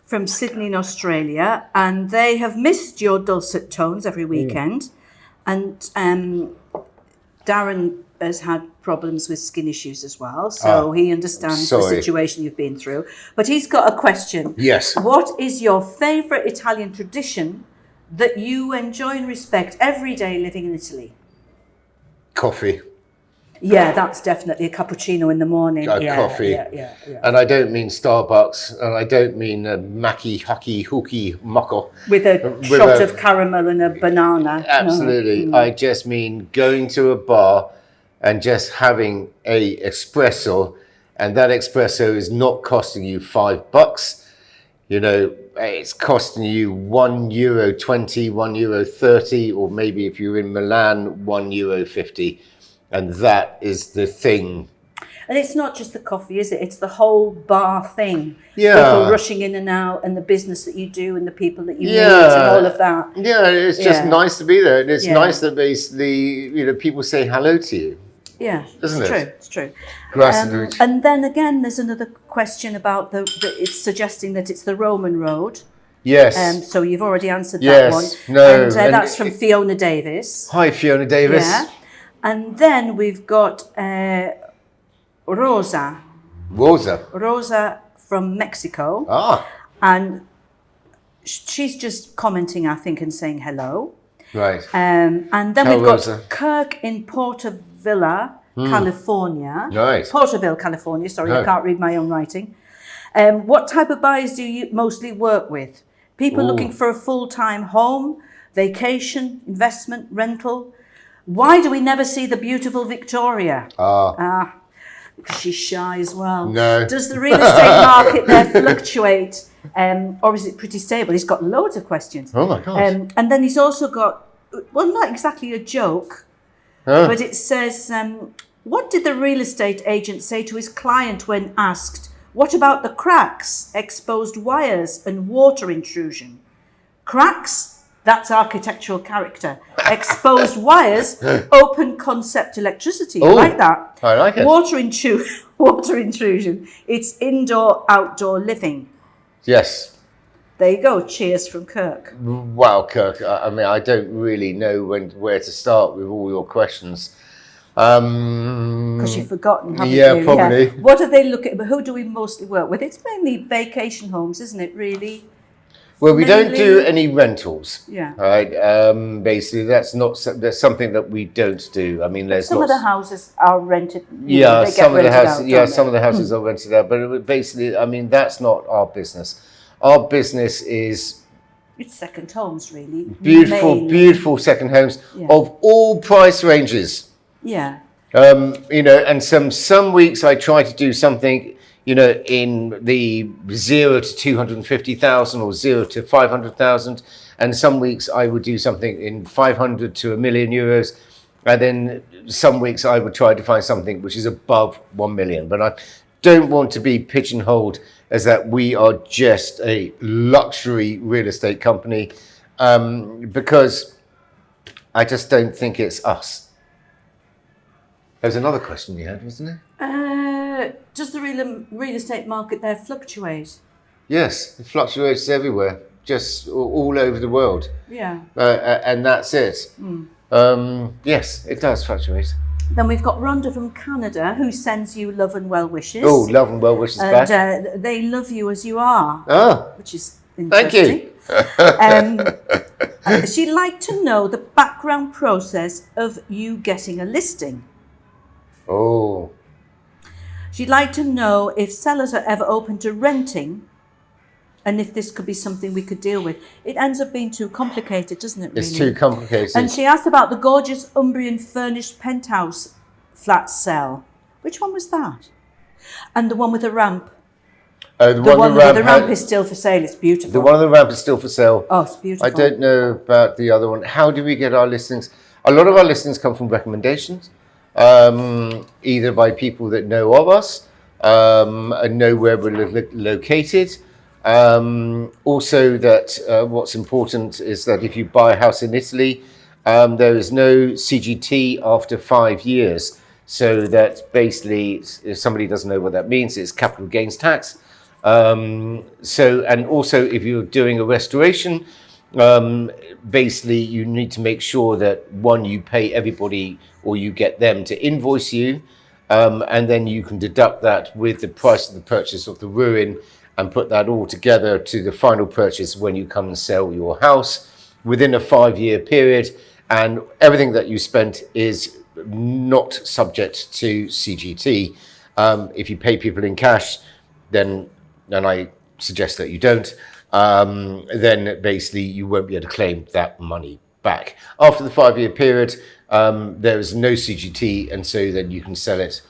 from Sydney in Australia, and they have missed your dulcet tones every weekend. And Darren has had problems with skin issues as well, so he understands the situation you've been through. But he's got a question. Yes. What is your favourite Italian tradition that you enjoy and respect every day living in Italy? Coffee. Yeah, that's definitely a cappuccino in the morning. Coffee. Yeah. And I don't mean Starbucks, and I don't mean a Mackie, Hucky, Hookie, Muckle. With a shot of caramel and a banana. Absolutely. No. I just mean going to a bar and just having a espresso, and that espresso is not costing you $5. You know, it's costing you €1.20, €1.30, or maybe if you're in Milan, €1.50. And that is the thing. And it's not just the coffee, is it? It's the whole bar thing. Yeah. People rushing in and out, and the business that you do, and the people that you meet, and all of that. Yeah, it's just nice to be there. And it's nice that basically, people say hello to you. Yeah, Isn't it? It's true. Grassroots. And then again, there's another question about it's suggesting that it's the Roman road. Yes. So you've already answered that one. No. And that's from Fiona Davis. Hi, Fiona Davis. Yeah. And then we've got Rosa from Mexico. And she's just commenting, I think, and saying hello. Right. And then Tell we've got Rosa. Kirk in Porterville, California. Nice. Porterville, California. Sorry, I can't read my own writing. What type of buyers do you mostly work with? People looking for a full-time home, vacation, investment, rental. Why do we never see the beautiful Victoria? Because she's shy as well. No. Does the real estate market there fluctuate, or is it pretty stable? He's got loads of questions. Oh my God. And then he's also got, well, not exactly a joke, but it says, what did the real estate agent say to his client when asked, what about the cracks, exposed wires and water intrusion? Cracks? That's architectural character. Exposed wires, open concept electricity. I like that. I like it. Water intrusion. It's indoor, outdoor living. Yes. There you go. Cheers from Kirk. Wow, Kirk. I mean, I don't really know where to start with all your questions. Because you've forgotten, haven't you? Yeah, probably. What are they looking at? Who do we mostly work with? It's mainly vacation homes, isn't it, really? Well, we don't do any rentals. Yeah. Right. Basically, that's something that we don't do. I mean, there's some of the houses are rented. Some of the houses. Some of the houses are rented out. But basically, I mean, that's not our business. Our business is it's second homes, really. Beautiful second homes of all price ranges. Yeah. And some weeks I try to do something. In the 0 to 250,000 or 0 to 500,000, and some weeks I would do something in 500 to €1 million, and then some weeks I would try to find something which is above 1 million. But I don't want to be pigeonholed as that we are just a luxury real estate company, because I just don't think it's us. There's another question you had, wasn't there? Does the real estate market there fluctuate? Yes, it fluctuates everywhere, just all over the world. Yeah. And that's it. Yes, it does fluctuate. Then we've got Rhonda from Canada, who sends you love and well wishes. Oh, love and well wishes back. And they love you as you are, which is Thank interesting. you. She'd like to know the background process of you getting a listing. Oh. She'd like to know if sellers are ever open to renting, and if this could be something we could deal with. It ends up being too complicated, doesn't it, really? It's too complicated. And she asked about the gorgeous Umbrian furnished penthouse flat sell. Which one was that? And the one with the ramp? The The one where the ramp had- is still for sale. It's beautiful. The one on the ramp is still for sale. Oh, it's beautiful. I don't know about the other one. How do we get our listings? A lot of our listings come from recommendations, either by people that know of us and know where we're located. Also, that what's important is that if you buy a house in Italy, there is no CGT after 5 years. So that basically, if somebody doesn't know what that means, it's capital gains tax. And also if you're doing a restoration, basically you need to make sure that one, you pay everybody or you get them to invoice you, and then you can deduct that with the price of the purchase of the ruin and put that all together to the final purchase when you come and sell your house within a 5-year period, and everything that you spent is not subject to CGT. If you pay people in cash, then, and I suggest that you don't, then basically you won't be able to claim that money back. After the 5-year period, there is no CGT, and so then you can sell it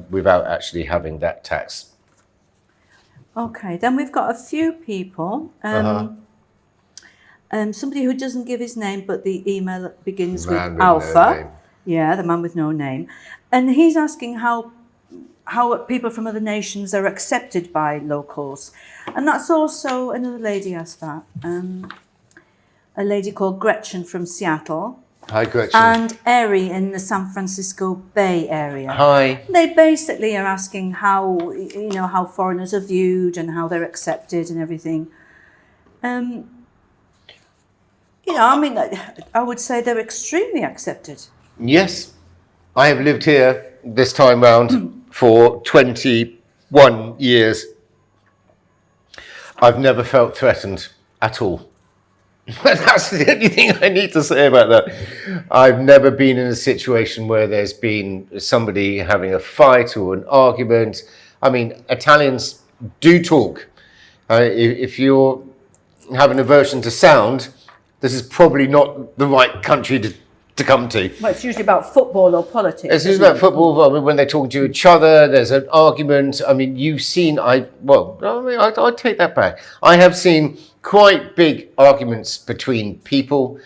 without actually having that tax. Okay, then we've got a few people. Somebody who doesn't give his name, but the email begins with Alpha. Yeah, the man with no name. And he's asking how people from other nations are accepted by locals. And that's also, another lady asked that. A lady called Gretchen from Seattle. Hi, Gretchen. And Eri in the San Francisco Bay Area. Hi. They basically are asking how foreigners are viewed and how they're accepted and everything. I would say they're extremely accepted. Yes, I have lived here this time round for 21 years. I've never felt threatened at all. That's the only thing I need to say about that. I've never been in a situation where there's been somebody having a fight or an argument. I mean, Italians do talk. If you're have an aversion to sound, this is probably not the right country to come to. Well, it's usually about football or politics. It's usually about football. I mean, when they're talking to each other, there's an argument. I mean, you've seen, I take that back. I have seen quite big arguments between people,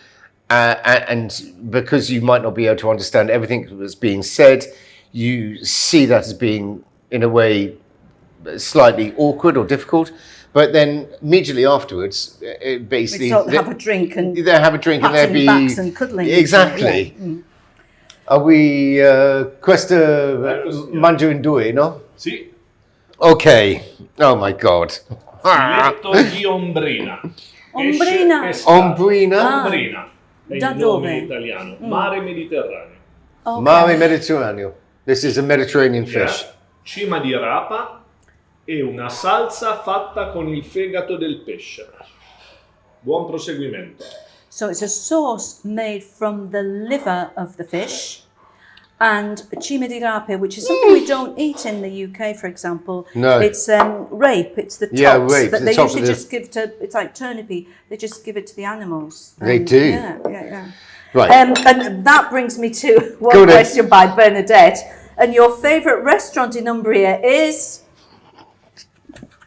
and because you might not be able to understand everything that's being said, you see that as being, in a way, slightly awkward or difficult. But then immediately afterwards, basically, they have a drink and they'll be backs and cuddling. Exactly. Yeah. Are we questa mangio in due, no? Sì. Okay. Oh my God. Letto di Ombrina. Ombrina. Ombrina. Ombrina è Da il nome dove? italiano. Mare Mediterraneo. Okay. Mare Mediterraneo. This is a Mediterranean fish. Cima di rapa e una salsa fatta con il fegato del pesce. Buon proseguimento. So it's a sauce made from the liver of the fish and cima di rape, which is something we don't eat in the UK, for example. No. It's rape. It's the tops rape, that the they top usually of the- just give to. It's like turnipy. They just give it to the animals. They do? Yeah. Right. And that brings me to one Go on then. question by Bernadette. And your favourite restaurant in Umbria is?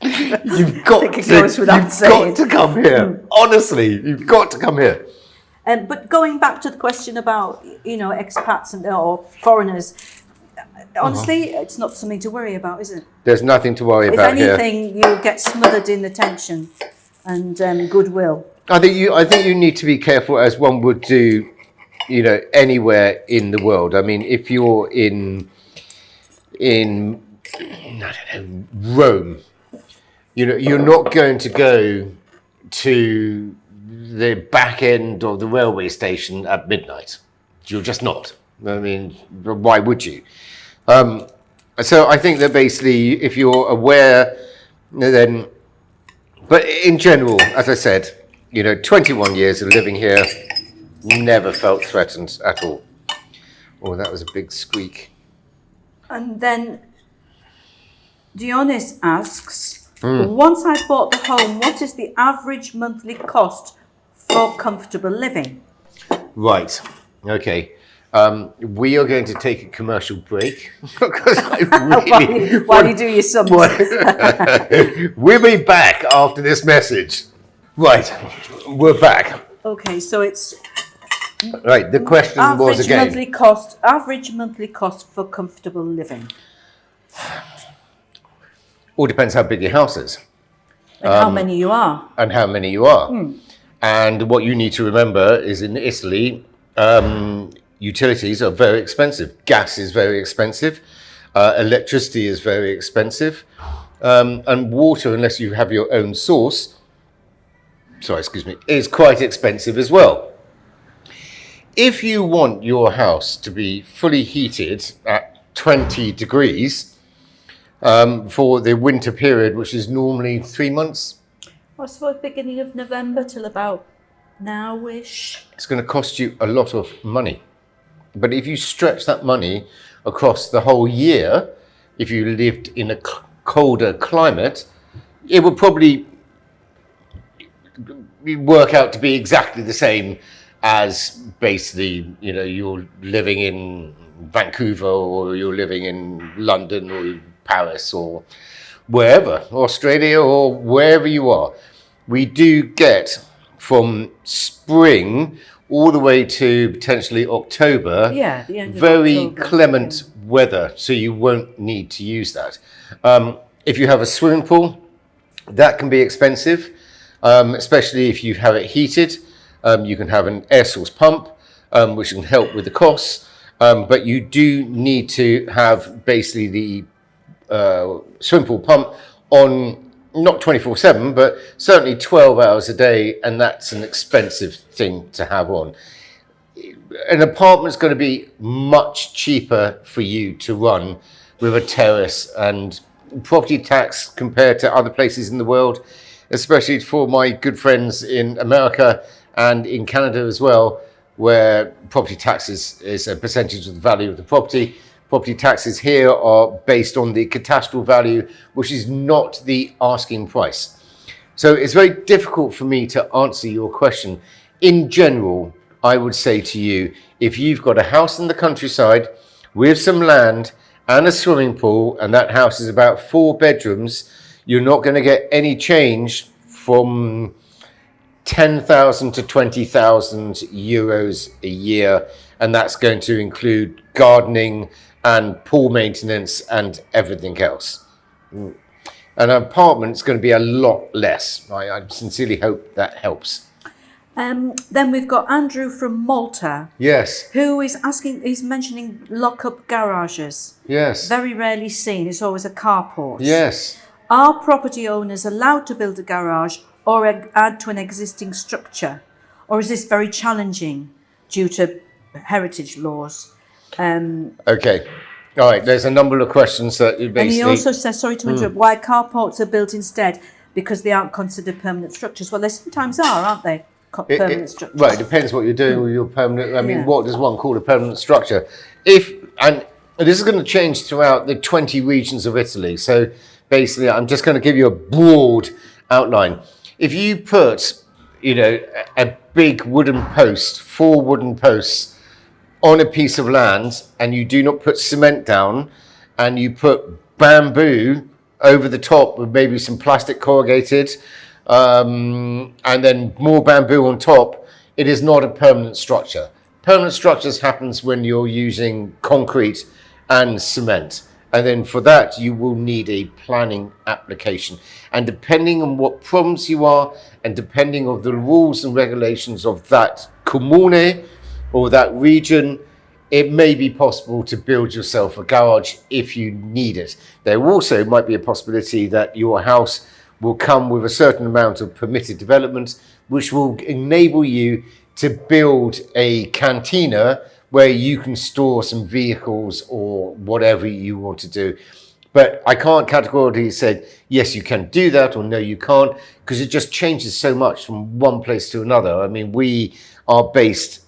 You've got think it goes without saying. to come here. Honestly, you've got to come here. But going back to the question about, expats or foreigners, honestly, it's not something to worry about, is it? There's nothing to worry If about here. anything, you'll get smothered in attention and goodwill. I think you need to be careful, as one would do, anywhere in the world. I mean, if you're in I don't know, Rome, you're not going to go to the back end of the railway station at midnight. You're just not. I mean, why would you? So I think that basically, if you're aware, then, but in general, as I said, 21 years of living here, never felt threatened at all. Oh, that was a big squeak. And then Dionys asks, once I bought the home, what is the average monthly cost for comfortable living? Right. Okay. We are going to take a commercial break because While you do your sums. We'll be back after this message. Right, we're back. Okay, so it's Right, the question was again. Average monthly cost for comfortable living. All depends how big your house is. And how many you are. And how many you are. And what you need to remember is in Italy, utilities are very expensive. Gas is very expensive. Electricity is very expensive. And water, unless you have your own source, is quite expensive as well. If you want your house to be fully heated at 20 degrees for the winter period, which is normally 3 months, I suppose beginning of November till about now-ish. it's going to cost you a lot of money. But if you stretch that money across the whole year, if you lived in a colder climate, it would probably work out to be exactly the same as basically, you're living in Vancouver or you're living in London or Paris or wherever, Australia or wherever you are. We do get from spring all the way to potentially October, the end of very October, clement weather, so you won't need to use that. If you have a swimming pool, that can be expensive, especially if you have it heated. You can have an air source pump, which can help with the costs, but you do need to have basically the swimming pool pump on not 24/7, but certainly 12 hours a day, and that's an expensive thing to have on. An apartment's going to be much cheaper for you to run with a terrace, and property tax compared to other places in the world, especially for my good friends in America and in Canada as well, where property tax is a percentage of the value of the property. Property taxes here are based on the cadastral value, which is not the asking price. So it's very difficult for me to answer your question. In general, I would say to you, if you've got a house in the countryside with some land and a swimming pool, and that house is about 4 bedrooms, you're not going to get any change from 10,000 to 20,000 euros a year, and that's going to include gardening and pool maintenance and everything else. An apartment's going to be a lot less. I sincerely hope that helps. Then we've got Andrew from Malta. Yes. Who is asking, he's mentioning lock-up garages. Yes. Very rarely seen, it's always a carport. Yes. Are property owners allowed to build a garage or add to an existing structure? Or is this very challenging due to heritage laws? Okay. All right. There's a number of questions that you basically... And he also says, sorry to interrupt, why carports are built instead? Because they aren't considered permanent structures. Well, they sometimes are, aren't they? Permanent structures. Right. It depends what you're doing with your permanent... I mean, what does one call a permanent structure? And this is going to change throughout the 20 regions of Italy. So basically, I'm just going to give you a broad outline. If you put, a big wooden post, 4 wooden posts on a piece of land, and you do not put cement down, and you put bamboo over the top with maybe some plastic corrugated, and then more bamboo on top, it is not a permanent structure. Permanent structures happens when you're using concrete and cement. And then for that, you will need a planning application. And depending on what province you are, and depending on the rules and regulations of that comune or that region, it may be possible to build yourself a garage if you need it. There also might be a possibility that your house will come with a certain amount of permitted development, which will enable you to build a cantina where you can store some vehicles or whatever you want to do. But I can't categorically say, yes, you can do that, or no, you can't, because it just changes so much from one place to another. I mean, we are based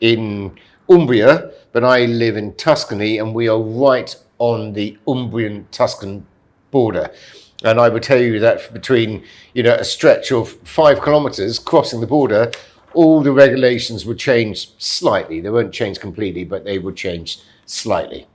in Umbria, but I live in Tuscany, and we are right on the Umbrian-Tuscan border. And I would tell you that between, a stretch of 5 kilometers crossing the border, all the regulations would change slightly. They won't change completely, but they would change slightly.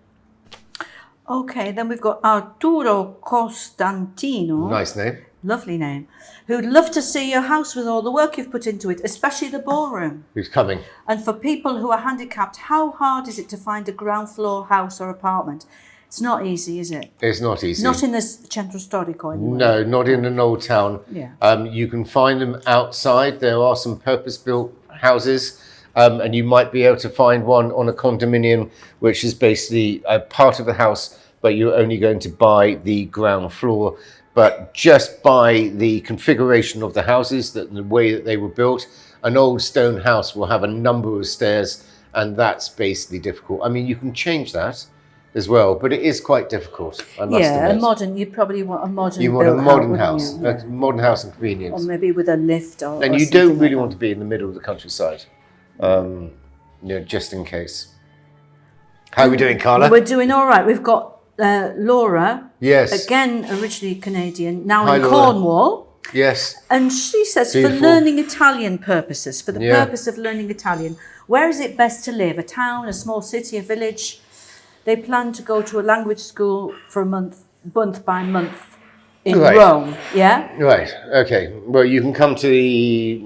Okay, then we've got Arturo Costantino. Nice name. Lovely name. Who'd love to see your house with all the work you've put into it, especially the ballroom. Who's coming? And for people who are handicapped, how hard is it to find a ground floor house or apartment? It's not easy, is it? It's not easy. Not in this centro storico anyway. No, not in an old town. Yeah. You can find them outside. There are some purpose-built houses, and you might be able to find one on a condominium, which is basically a part of the house, but you're only going to buy the ground floor. But just by the configuration of the houses, the way that they were built, an old stone house will have a number of stairs, and that's basically difficult. I mean, you can change that as well, but it is quite difficult, I must admit. A modern, you probably want a modern You want a modern house, house, a modern house and convenience. or maybe with a lift And you don't really want to be in the middle of the countryside, just in case. How are we doing, Carla? We're doing all right. We've got Laura, Yes. again originally Canadian, now Hi, in Laura. Cornwall. Yes. And she says, Beautiful. for learning Italian purposes, for the Yeah. purpose of learning Italian, where is it best to live? A town, a small city, a village? They plan to go to a language school for a month by month in Right. Rome. Yeah? Right. Okay. Well, you can come to the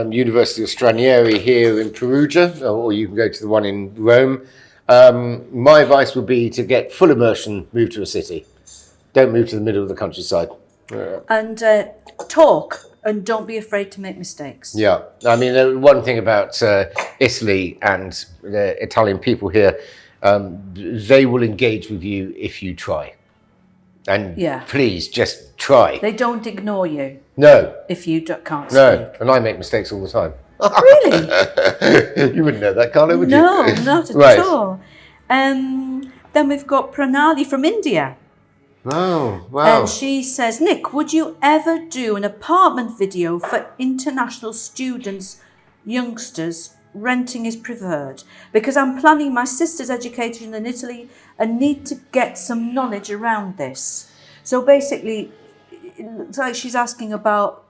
University of Stranieri here in Perugia, or you can go to the one in Rome. My advice would be to get full immersion, move to a city. Don't move to the middle of the countryside. And talk, and don't be afraid to make mistakes. Yeah. I mean, the one thing about Italy and the Italian people here, they will engage with you if you try. And please just try. They don't ignore you No. if you can't speak. No. And I make mistakes all the time. Really? You wouldn't know that, Carla, would you? No, not at Right. all. Then we've got Pranali from India. Oh, wow. And she says, Nick, would you ever do an apartment video for international students, youngsters? Renting is preferred because I'm planning my sister's education in Italy and need to get some knowledge around this. So basically, it's like she's asking about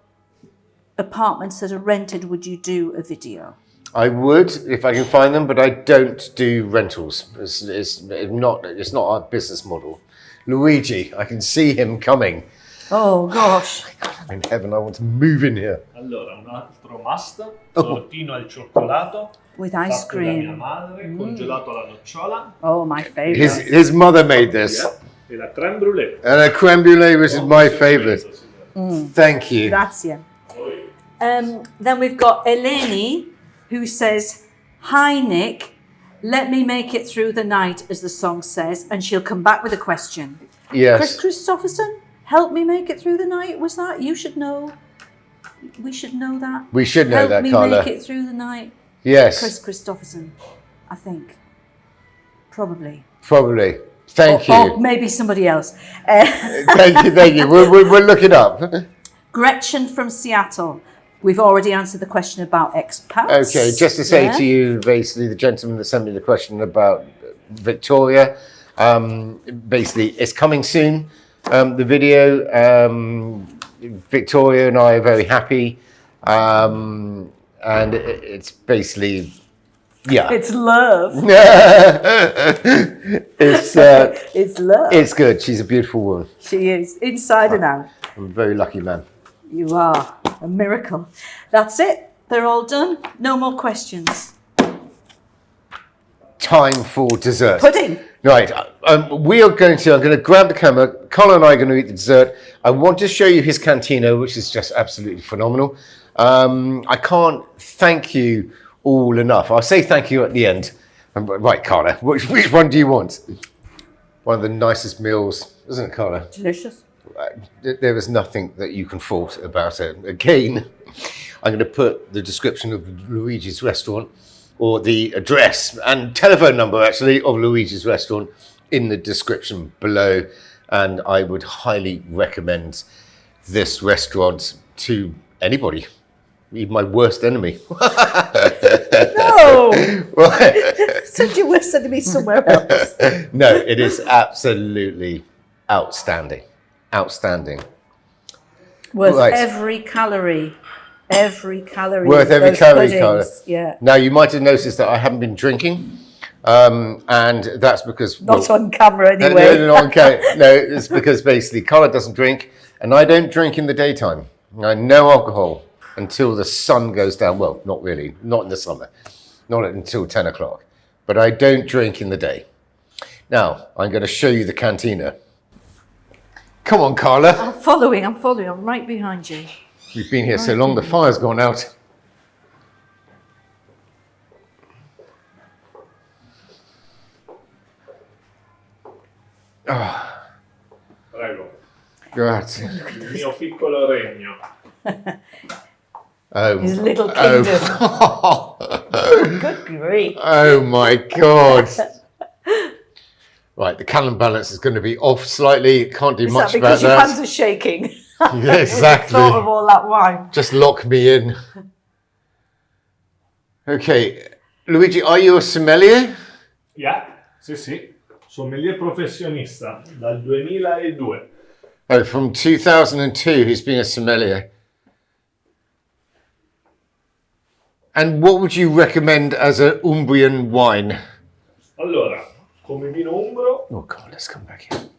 apartments that are rented. Would you do a video? I would if I can find them, but I don't do rentals. It's not our business model. Luigi, I can see him coming. Oh gosh. In heaven, I want to move in here. Allora, un altro must, tortino al cioccolato. With ice fatto da mia cream. madre, congelato alla nocciola. Oh, my favourite. His mother made this. E la crème brûlée. And a creme brulee, which is my favourite. Thank you. Grazie. Then we've got Eleni, who says, hi, Nick. Let me make it through the night, as the song says, and she'll come back with a question. Yes. Chris Christopherson, help me make it through the night. Was that? You should know. We should know that. We should know that, Help me Carla. make it through the night. Yes. Chris Christopherson, I think. Probably. Probably. Thank you. Or maybe somebody else. Thank you. We'll look it up. Gretchen from Seattle. We've already answered the question about expats. Okay, just to say to you, basically, the gentleman that sent me the question about Victoria, basically, it's coming soon, the video. Victoria and I are very happy, and it's basically, yeah. It's love. It's love. It's good. She's a beautiful woman. She is, inside and out. I'm a very lucky man. You are a miracle. That's it. They're all done. No more questions. Time for dessert. Pudding. Right, I'm going to grab the camera. Carla and I are going to eat the dessert. I want to show you his cantina, which is just absolutely phenomenal. I can't thank you all enough. I'll say thank you at the end. Right, Carla, which one do you want? One of the nicest meals, isn't it, Carla? Delicious. There is nothing that you can fault about it. Again, I'm going to put the description of Luigi's restaurant, or the address and telephone number actually of Luigi's restaurant in the description below. And I would highly recommend this restaurant to anybody, even my worst enemy. No! Send your worst enemy somewhere else. No, it is absolutely outstanding. Outstanding. Worth Right. every calorie every calorie. Worth of every those calorie, puddings. Carla. Yeah. Now, you might have noticed that I haven't been drinking, and that's because... Not on camera No, anyway. no, it's because basically Carla doesn't drink, and I don't drink in the daytime. No alcohol until the sun goes down. Well, not really, not in the summer, not until 10 o'clock. But I don't drink in the day. Now, I'm going to show you the cantina. Come on, Carla. I'm following, I'm right behind you. We've been here so long, the fire's gone out. Prego. Grazie. Il mio piccolo regno. His little kingdom. Good grief. Oh my God. Right, the calorie balance is going to be off slightly. Can't do Is much that about because your that. hands are shaking? Yeah, exactly. Thought of all that wine. Just lock me in. Okay, Luigi, are you a sommelier? Yeah, sì. Sommelier professionista dal 2002. Oh, from 2002, he's been a sommelier. And what would you recommend as an Umbrian wine? Allora, come vino umbro, Oh God, let's come back here.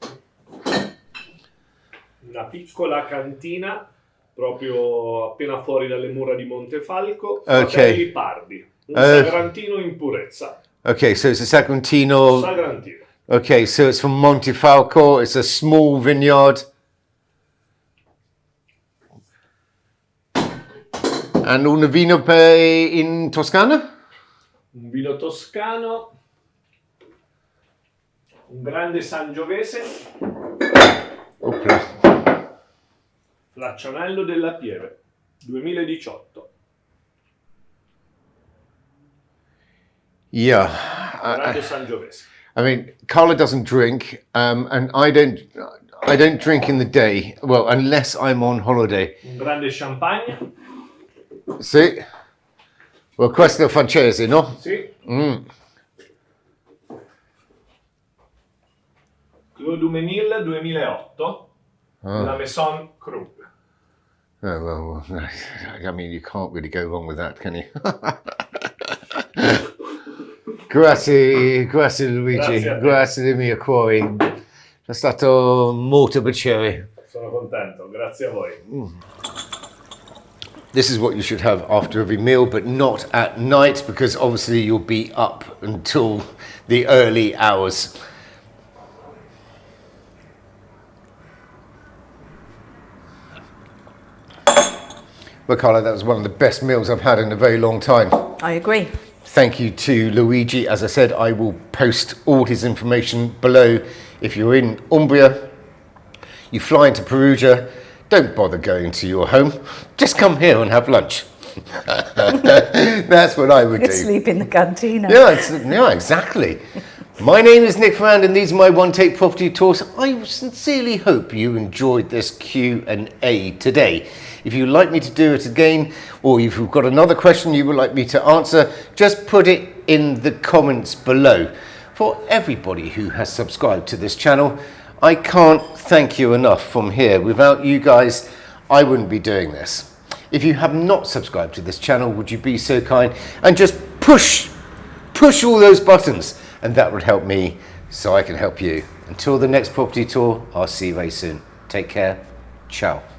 una piccola cantina proprio appena fuori dalle mura di Montefalco, Fratelli Pardi, un sagrantino in purezza. Okay, so it's a Sagrantino. Sagrantino. Okay, so it's from Montefalco. It's a small vineyard. And un vino in Toscana? Un vino toscano, un grande sangiovese, Opla. Flaccionello della Pieve, 2018. Yeah. Grande sangiovese. I mean, Carla doesn't drink, and I don't drink in the day. Well, unless I'm on holiday. Un grande champagne. Sì. Well, questo è francese, no? Sì. Clos du Menil 2008, la Maison Krug. Oh, well, I mean, you can't really go wrong with that, can you? Grazie Luigi, grazie del mio cuore. È stato molto piacere. Sono contento, grazie a voi. This is what you should have after every meal, but not at night, because obviously you'll be up until the early hours. Well, Carla, that was one of the best meals I've had in a very long time. I agree. Thank you to Luigi. As I said, I will post all his information below. If you're in Umbria, you fly into Perugia, don't bother going to your home. Just come here and have lunch. That's what I would You do. could sleep in the cantina. Yeah, exactly. My name is Nick Ferrand and these are my one-take property tours. I sincerely hope you enjoyed this Q&A today. If you'd like me to do it again, or if you've got another question you would like me to answer, just put it in the comments below. For everybody who has subscribed to this channel, I can't thank you enough from here. Without you guys, I wouldn't be doing this. If you have not subscribed to this channel, would you be so kind and just push all those buttons, and that would help me so I can help you. Until the next property tour, I'll see you very soon. Take care. Ciao.